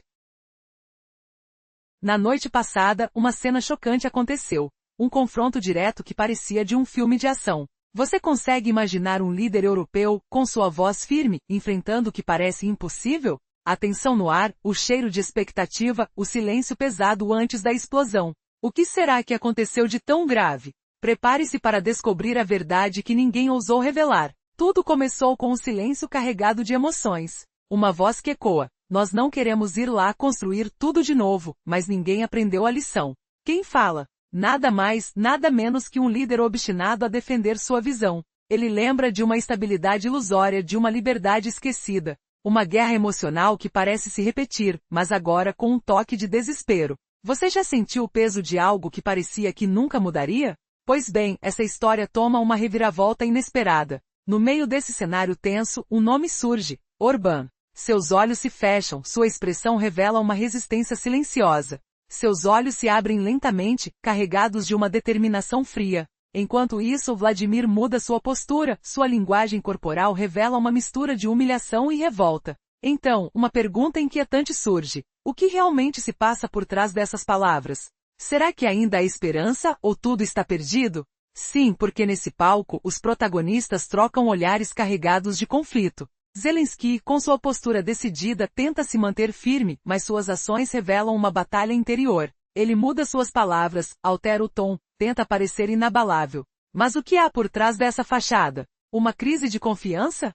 Na noite passada, uma cena chocante aconteceu. Um confronto direto que parecia de um filme de ação. Você consegue imaginar um líder europeu, com sua voz firme, enfrentando o que parece impossível? A tensão no ar, o cheiro de expectativa, o silêncio pesado antes da explosão. O que será que aconteceu de tão grave? Prepare-se para descobrir a verdade que ninguém ousou revelar. Tudo começou com um silêncio carregado de emoções. Uma voz que ecoa. Nós não queremos ir lá construir tudo de novo, mas ninguém aprendeu a lição. Quem fala? Nada mais, nada menos que um líder obstinado a defender sua visão. Ele lembra de uma estabilidade ilusória, de uma liberdade esquecida. Uma guerra emocional que parece se repetir, mas agora com um toque de desespero. Você já sentiu o peso de algo que parecia que nunca mudaria? Pois bem, essa história toma uma reviravolta inesperada. No meio desse cenário tenso, um nome surge: Orbán. Seus olhos se fecham, sua expressão revela uma resistência silenciosa. Seus olhos se abrem lentamente, carregados de uma determinação fria. Enquanto isso, Vladimir muda sua postura, sua linguagem corporal revela uma mistura de humilhação e revolta. Então, uma pergunta inquietante surge. O que realmente se passa por trás dessas palavras? Será que ainda há esperança, ou tudo está perdido? Sim, porque nesse palco, os protagonistas trocam olhares carregados de conflito. Zelensky, com sua postura decidida, tenta se manter firme, mas suas ações revelam uma batalha interior. Ele muda suas palavras, altera o tom, tenta parecer inabalável. Mas o que há por trás dessa fachada? Uma crise de confiança?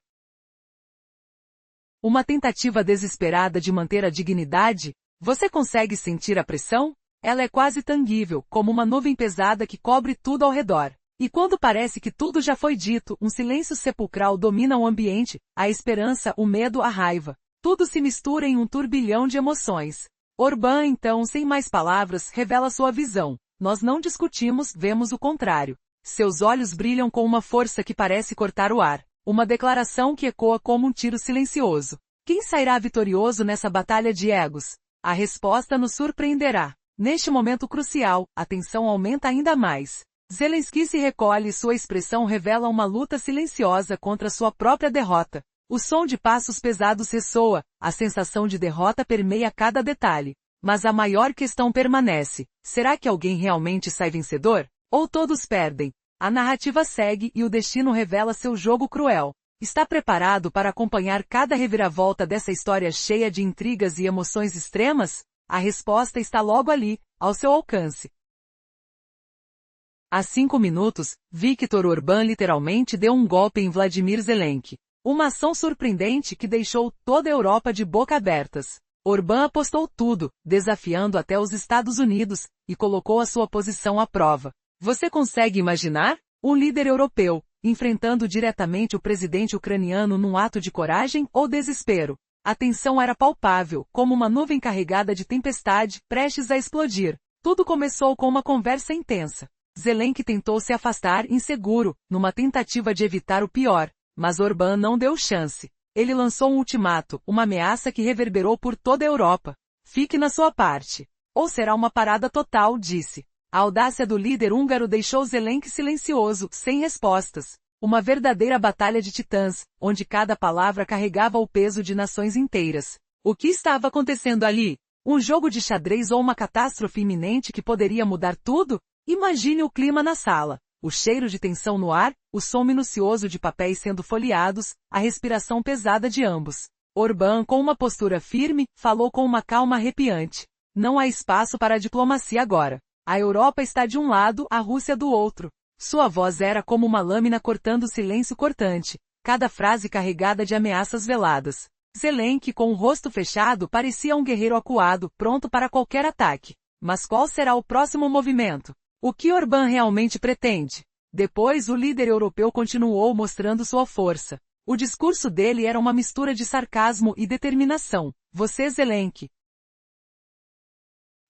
Uma tentativa desesperada de manter a dignidade? Você consegue sentir a pressão? Ela é quase tangível, como uma nuvem pesada que cobre tudo ao redor. E quando parece que tudo já foi dito, um silêncio sepulcral domina o ambiente, a esperança, o medo, a raiva. Tudo se mistura em um turbilhão de emoções. Orbán, então, sem mais palavras, revela sua visão. Nós não discutimos, vemos o contrário. Seus olhos brilham com uma força que parece cortar o ar. Uma declaração que ecoa como um tiro silencioso. Quem sairá vitorioso nessa batalha de egos? A resposta nos surpreenderá. Neste momento crucial, a tensão aumenta ainda mais. Zelensky se recolhe e sua expressão revela uma luta silenciosa contra sua própria derrota. O som de passos pesados ressoa, a sensação de derrota permeia cada detalhe. Mas a maior questão permanece. Será que alguém realmente sai vencedor? Ou todos perdem? A narrativa segue e o destino revela seu jogo cruel. Está preparado para acompanhar cada reviravolta dessa história cheia de intrigas e emoções extremas? A resposta está logo ali, ao seu alcance. Há 5 minutos, Viktor Orbán literalmente deu um golpe em Vladimir Zelensky. Uma ação surpreendente que deixou toda a Europa de boca abertas. Orbán apostou tudo, desafiando até os Estados Unidos, e colocou a sua posição à prova. Você consegue imaginar? Um líder europeu, enfrentando diretamente o presidente ucraniano num ato de coragem ou desespero. A tensão era palpável, como uma nuvem carregada de tempestade, prestes a explodir. Tudo começou com uma conversa intensa. Zelensky tentou se afastar inseguro, numa tentativa de evitar o pior, mas Orbán não deu chance. Ele lançou um ultimato, uma ameaça que reverberou por toda a Europa. Fique na sua parte. Ou será uma parada total, disse. A audácia do líder húngaro deixou Zelensky silencioso, sem respostas. Uma verdadeira batalha de titãs, onde cada palavra carregava o peso de nações inteiras. O que estava acontecendo ali? Um jogo de xadrez ou uma catástrofe iminente que poderia mudar tudo? Imagine o clima na sala. O cheiro de tensão no ar, o som minucioso de papéis sendo folheados, a respiração pesada de ambos. Orbán, com uma postura firme, falou com uma calma arrepiante. Não há espaço para a diplomacia agora. A Europa está de um lado, a Rússia do outro. Sua voz era como uma lâmina cortando o silêncio cortante, cada frase carregada de ameaças veladas. Zelensky, com o rosto fechado, parecia um guerreiro acuado, pronto para qualquer ataque. Mas qual será o próximo movimento? O que Orbán realmente pretende? Depois o líder europeu continuou mostrando sua força. O discurso dele era uma mistura de sarcasmo e determinação. Você, Zelensky,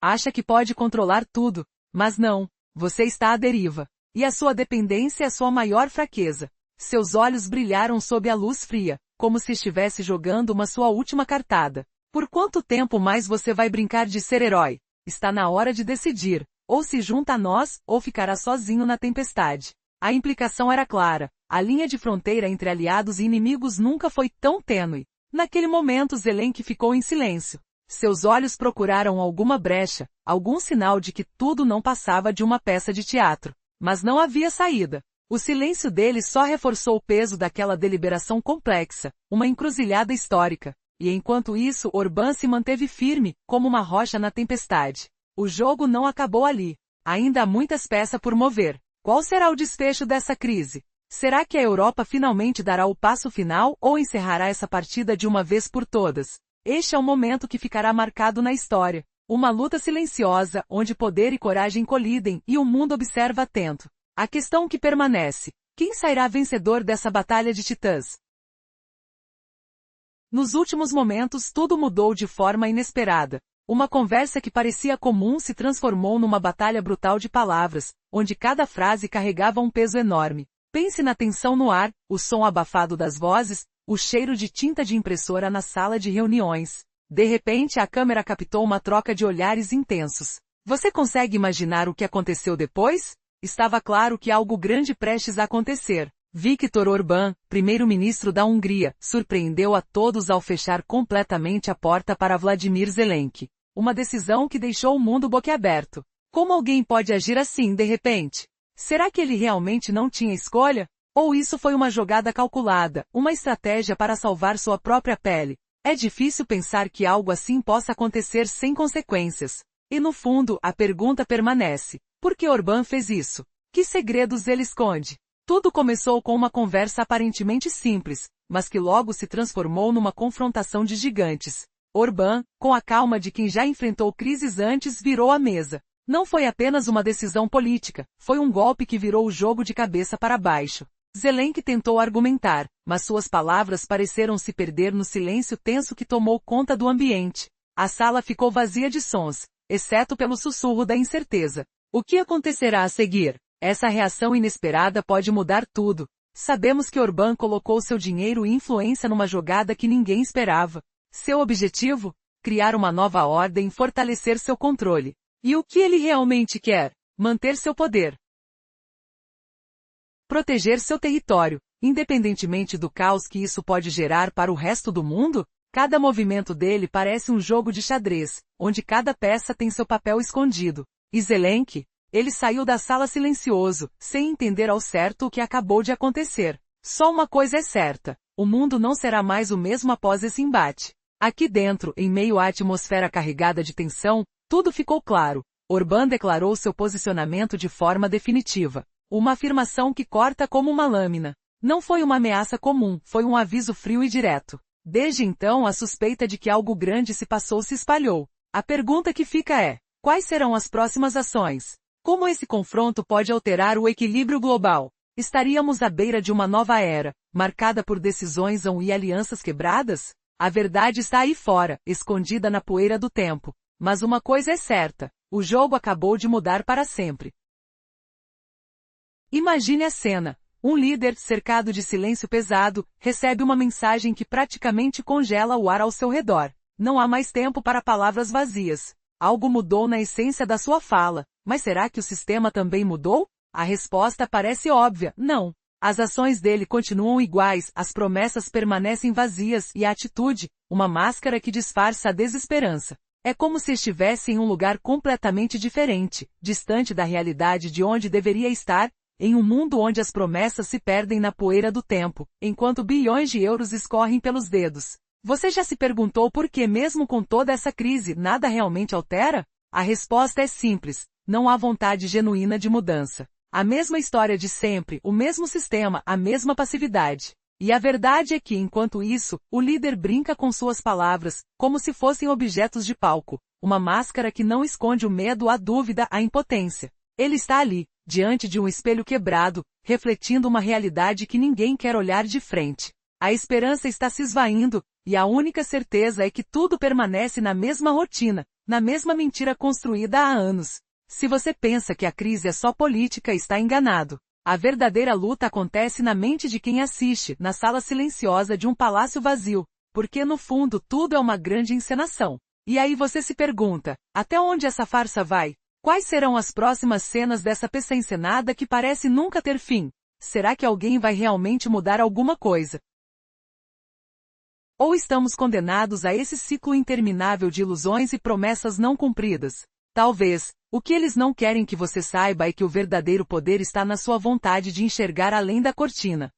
acha que pode controlar tudo, mas não. Você está à deriva. E a sua dependência é a sua maior fraqueza. Seus olhos brilharam sob a luz fria, como se estivesse jogando uma sua última cartada. Por quanto tempo mais você vai brincar de ser herói? Está na hora de decidir. Ou se junta a nós, ou ficará sozinho na tempestade. A implicação era clara. A linha de fronteira entre aliados e inimigos nunca foi tão tênue. Naquele momento Zelensky ficou em silêncio. Seus olhos procuraram alguma brecha, algum sinal de que tudo não passava de uma peça de teatro. Mas não havia saída. O silêncio dele só reforçou o peso daquela deliberação complexa, uma encruzilhada histórica. E enquanto isso, Orbán se manteve firme, como uma rocha na tempestade. O jogo não acabou ali. Ainda há muitas peças por mover. Qual será o desfecho dessa crise? Será que a Europa finalmente dará o passo final ou encerrará essa partida de uma vez por todas? Este é o momento que ficará marcado na história. Uma luta silenciosa, onde poder e coragem colidem e o mundo observa atento. A questão que permanece: quem sairá vencedor dessa batalha de titãs? Nos últimos momentos tudo mudou de forma inesperada. Uma conversa que parecia comum se transformou numa batalha brutal de palavras, onde cada frase carregava um peso enorme. Pense na tensão no ar, o som abafado das vozes, o cheiro de tinta de impressora na sala de reuniões. De repente a câmera captou uma troca de olhares intensos. Você consegue imaginar o que aconteceu depois? Estava claro que algo grande prestes a acontecer. Viktor Orbán, primeiro-ministro da Hungria, surpreendeu a todos ao fechar completamente a porta para Vladimir Zelensky. Uma decisão que deixou o mundo boquiaberto. Como alguém pode agir assim de repente? Será que ele realmente não tinha escolha? Ou isso foi uma jogada calculada, uma estratégia para salvar sua própria pele? É difícil pensar que algo assim possa acontecer sem consequências. E no fundo, a pergunta permanece: por que Orbán fez isso? Que segredos ele esconde? Tudo começou com uma conversa aparentemente simples, mas que logo se transformou numa confrontação de gigantes. Orbán, com a calma de quem já enfrentou crises antes, virou a mesa. Não foi apenas uma decisão política, foi um golpe que virou o jogo de cabeça para baixo. Zelensky tentou argumentar, mas suas palavras pareceram se perder no silêncio tenso que tomou conta do ambiente. A sala ficou vazia de sons, exceto pelo sussurro da incerteza. O que acontecerá a seguir? Essa reação inesperada pode mudar tudo. Sabemos que Orbán colocou seu dinheiro e influência numa jogada que ninguém esperava. Seu objetivo? Criar uma nova ordem e fortalecer seu controle. E o que ele realmente quer? Manter seu poder. Proteger seu território, independentemente do caos que isso pode gerar para o resto do mundo? Cada movimento dele parece um jogo de xadrez, onde cada peça tem seu papel escondido. E Zelensky? Ele saiu da sala silencioso, sem entender ao certo o que acabou de acontecer. Só uma coisa é certa: o mundo não será mais o mesmo após esse embate. Aqui dentro, em meio à atmosfera carregada de tensão, tudo ficou claro. Orbán declarou seu posicionamento de forma definitiva. Uma afirmação que corta como uma lâmina. Não foi uma ameaça comum, foi um aviso frio e direto. Desde então a suspeita de que algo grande se passou se espalhou. A pergunta que fica é: quais serão as próximas ações? Como esse confronto pode alterar o equilíbrio global? Estaríamos à beira de uma nova era, marcada por decisões e alianças quebradas? A verdade está aí fora, escondida na poeira do tempo. Mas uma coisa é certa: o jogo acabou de mudar para sempre. Imagine a cena. Um líder, cercado de silêncio pesado, recebe uma mensagem que praticamente congela o ar ao seu redor. Não há mais tempo para palavras vazias. Algo mudou na essência da sua fala. Mas será que o sistema também mudou? A resposta parece óbvia: não. As ações dele continuam iguais, as promessas permanecem vazias e a atitude, uma máscara que disfarça a desesperança. É como se estivesse em um lugar completamente diferente, distante da realidade de onde deveria estar, em um mundo onde as promessas se perdem na poeira do tempo, enquanto bilhões de euros escorrem pelos dedos. Você já se perguntou por que mesmo com toda essa crise nada realmente altera? A resposta é simples, não há vontade genuína de mudança. A mesma história de sempre, o mesmo sistema, a mesma passividade. E a verdade é que, enquanto isso, o líder brinca com suas palavras, como se fossem objetos de palco, uma máscara que não esconde o medo, a dúvida, a impotência. Ele está ali, diante de um espelho quebrado, refletindo uma realidade que ninguém quer olhar de frente. A esperança está se esvaindo, e a única certeza é que tudo permanece na mesma rotina, na mesma mentira construída há anos. Se você pensa que a crise é só política, está enganado. A verdadeira luta acontece na mente de quem assiste, na sala silenciosa de um palácio vazio, porque no fundo tudo é uma grande encenação. E aí você se pergunta, até onde essa farsa vai? Quais serão as próximas cenas dessa peça encenada que parece nunca ter fim? Será que alguém vai realmente mudar alguma coisa? Ou estamos condenados a esse ciclo interminável de ilusões e promessas não cumpridas? Talvez, o que eles não querem que você saiba é que o verdadeiro poder está na sua vontade de enxergar além da cortina.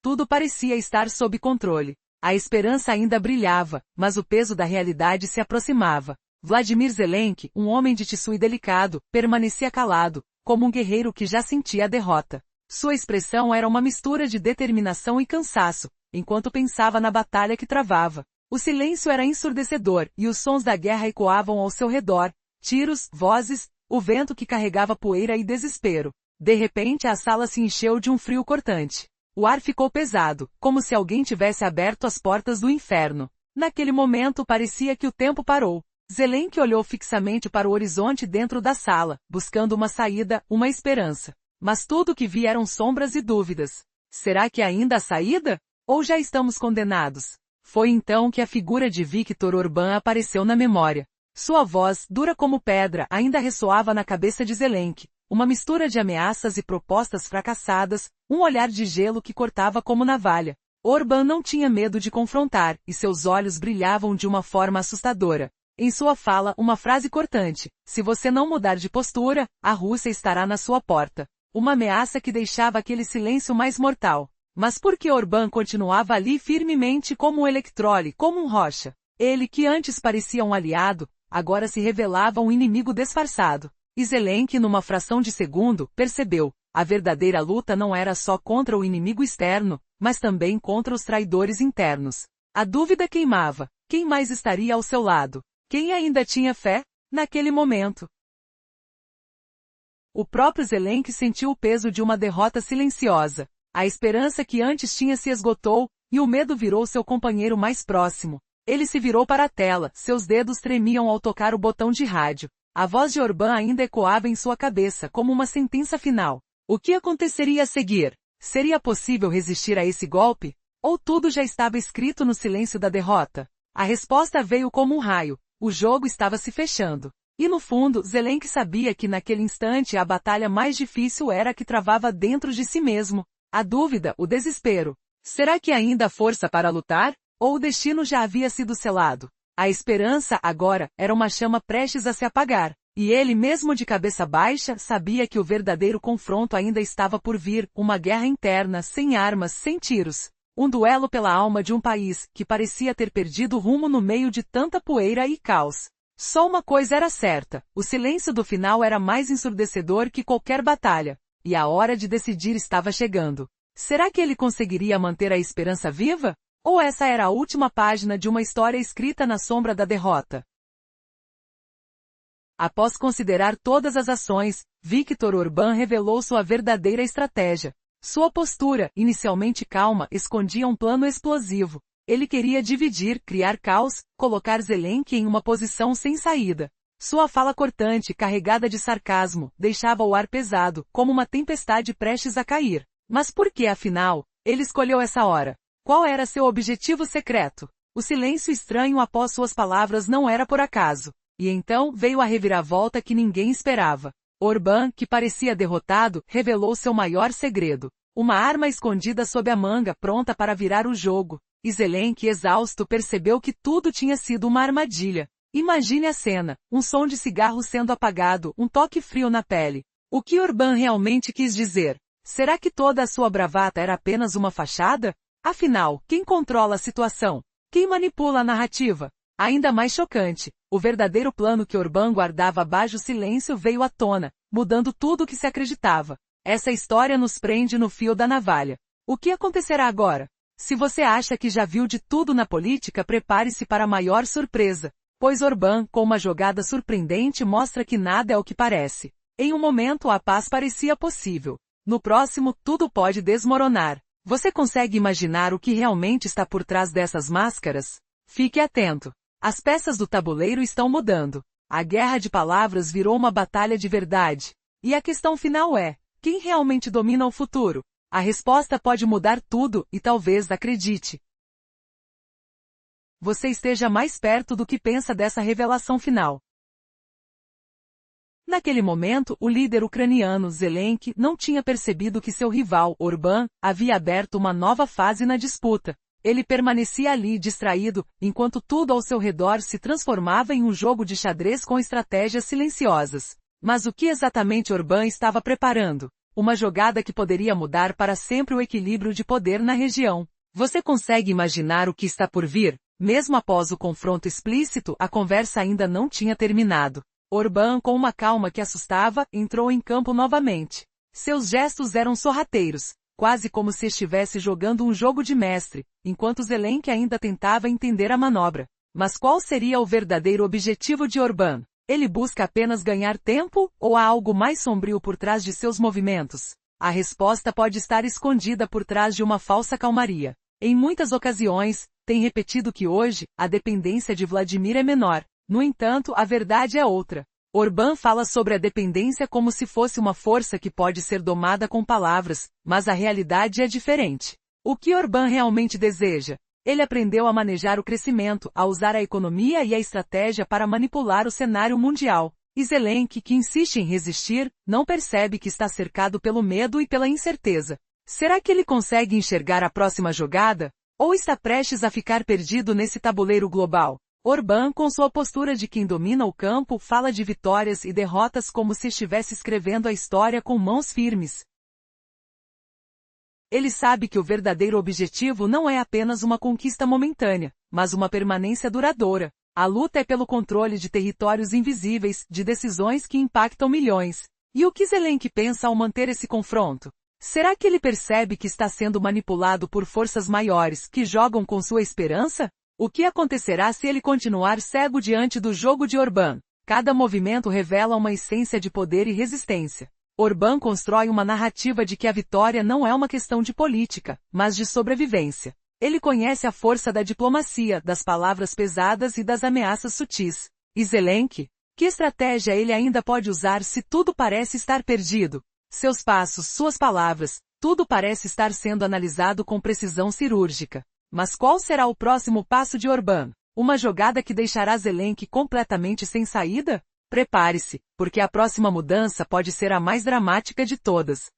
Tudo parecia estar sob controle. A esperança ainda brilhava, mas o peso da realidade se aproximava. Vladimir Zelensky, um homem de tissu delicado, permanecia calado, como um guerreiro que já sentia a derrota. Sua expressão era uma mistura de determinação e cansaço, enquanto pensava na batalha que travava. O silêncio era ensurdecedor, e os sons da guerra ecoavam ao seu redor, tiros, vozes, o vento que carregava poeira e desespero. De repente a sala se encheu de um frio cortante. O ar ficou pesado, como se alguém tivesse aberto as portas do inferno. Naquele momento parecia que o tempo parou. Zelensky olhou fixamente para o horizonte dentro da sala, buscando uma saída, uma esperança. Mas tudo o que via eram sombras e dúvidas. Será que ainda há saída? Ou já estamos condenados? Foi então que a figura de Viktor Orbán apareceu na memória. Sua voz, dura como pedra, ainda ressoava na cabeça de Zelensky. Uma mistura de ameaças e propostas fracassadas, um olhar de gelo que cortava como navalha. Orbán não tinha medo de confrontar, e seus olhos brilhavam de uma forma assustadora. Em sua fala, uma frase cortante: se você não mudar de postura, a Rússia estará na sua porta. Uma ameaça que deixava aquele silêncio mais mortal. Mas por que Orbán continuava ali firmemente como um eletrole, como um rocha? Ele que antes parecia um aliado, agora se revelava um inimigo disfarçado. E Zelensky, numa fração de segundo, percebeu, a verdadeira luta não era só contra o inimigo externo, mas também contra os traidores internos. A dúvida queimava. Quem mais estaria ao seu lado? Quem ainda tinha fé? Naquele momento. O próprio Zelensky sentiu o peso de uma derrota silenciosa. A esperança que antes tinha se esgotou, e o medo virou seu companheiro mais próximo. Ele se virou para a tela, seus dedos tremiam ao tocar o botão de rádio. A voz de Orbán ainda ecoava em sua cabeça como uma sentença final. O que aconteceria a seguir? Seria possível resistir a esse golpe? Ou tudo já estava escrito no silêncio da derrota? A resposta veio como um raio. O jogo estava se fechando. E no fundo, Zelensky sabia que naquele instante a batalha mais difícil era a que travava dentro de si mesmo. A dúvida, o desespero. Será que ainda há força para lutar? Ou o destino já havia sido selado? A esperança, agora, era uma chama prestes a se apagar. E ele, mesmo de cabeça baixa, sabia que o verdadeiro confronto ainda estava por vir, uma guerra interna, sem armas, sem tiros. Um duelo pela alma de um país, que parecia ter perdido o rumo no meio de tanta poeira e caos. Só uma coisa era certa, o silêncio do final era mais ensurdecedor que qualquer batalha. E a hora de decidir estava chegando. Será que ele conseguiria manter a esperança viva? Ou essa era a última página de uma história escrita na sombra da derrota? Após considerar todas as ações, Viktor Orbán revelou sua verdadeira estratégia. Sua postura, inicialmente calma, escondia um plano explosivo. Ele queria dividir, criar caos, colocar Zelensky em uma posição sem saída. Sua fala cortante, carregada de sarcasmo, deixava o ar pesado, como uma tempestade prestes a cair. Mas por que, afinal, ele escolheu essa hora? Qual era seu objetivo secreto? O silêncio estranho após suas palavras não era por acaso. E então veio a reviravolta que ninguém esperava. Orbán, que parecia derrotado, revelou seu maior segredo. Uma arma escondida sob a manga pronta para virar o jogo. E Zelensky, exausto, percebeu que tudo tinha sido uma armadilha. Imagine a cena, um som de cigarro sendo apagado, um toque frio na pele. O que Orbán realmente quis dizer? Será que toda a sua bravata era apenas uma fachada? Afinal, quem controla a situação? Quem manipula a narrativa? Ainda mais chocante, o verdadeiro plano que Orbán guardava abaixo silêncio veio à tona, mudando tudo o que se acreditava. Essa história nos prende no fio da navalha. O que acontecerá agora? Se você acha que já viu de tudo na política, prepare-se para a maior surpresa. Pois Orbán, com uma jogada surpreendente, mostra que nada é o que parece. Em um momento a paz parecia possível. No próximo, tudo pode desmoronar. Você consegue imaginar o que realmente está por trás dessas máscaras? Fique atento. As peças do tabuleiro estão mudando. A guerra de palavras virou uma batalha de verdade. E a questão final é: quem realmente domina o futuro? A resposta pode mudar tudo, e talvez acredite. Você esteja mais perto do que pensa dessa revelação final. Naquele momento, o líder ucraniano Zelensky não tinha percebido que seu rival, Orbán, havia aberto uma nova fase na disputa. Ele permanecia ali distraído, enquanto tudo ao seu redor se transformava em um jogo de xadrez com estratégias silenciosas. Mas o que exatamente Orbán estava preparando? Uma jogada que poderia mudar para sempre o equilíbrio de poder na região. Você consegue imaginar o que está por vir? Mesmo após o confronto explícito, a conversa ainda não tinha terminado. Orbán, com uma calma que assustava, entrou em campo novamente. Seus gestos eram sorrateiros, quase como se estivesse jogando um jogo de mestre, enquanto Zelensky ainda tentava entender a manobra. Mas qual seria o verdadeiro objetivo de Orbán? Ele busca apenas ganhar tempo, ou há algo mais sombrio por trás de seus movimentos? A resposta pode estar escondida por trás de uma falsa calmaria. Em muitas ocasiões, tem repetido que hoje, a dependência de Vladimir é menor. No entanto, a verdade é outra. Orbán fala sobre a dependência como se fosse uma força que pode ser domada com palavras, mas a realidade é diferente. O que Orbán realmente deseja? Ele aprendeu a manejar o crescimento, a usar a economia e a estratégia para manipular o cenário mundial. E Zelensky, que insiste em resistir, não percebe que está cercado pelo medo e pela incerteza. Será que ele consegue enxergar a próxima jogada? Ou está prestes a ficar perdido nesse tabuleiro global? Orbán, com sua postura de quem domina o campo, fala de vitórias e derrotas como se estivesse escrevendo a história com mãos firmes. Ele sabe que o verdadeiro objetivo não é apenas uma conquista momentânea, mas uma permanência duradoura. A luta é pelo controle de territórios invisíveis, de decisões que impactam milhões. E o que Zelensky pensa ao manter esse confronto? Será que ele percebe que está sendo manipulado por forças maiores que jogam com sua esperança? O que acontecerá se ele continuar cego diante do jogo de Orbán? Cada movimento revela uma essência de poder e resistência. Orbán constrói uma narrativa de que a vitória não é uma questão de política, mas de sobrevivência. Ele conhece a força da diplomacia, das palavras pesadas e das ameaças sutis. E Zelensky? Que estratégia ele ainda pode usar se tudo parece estar perdido? Seus passos, suas palavras, tudo parece estar sendo analisado com precisão cirúrgica. Mas qual será o próximo passo de Orbán? Uma jogada que deixará Zelensky completamente sem saída? Prepare-se, porque a próxima mudança pode ser a mais dramática de todas.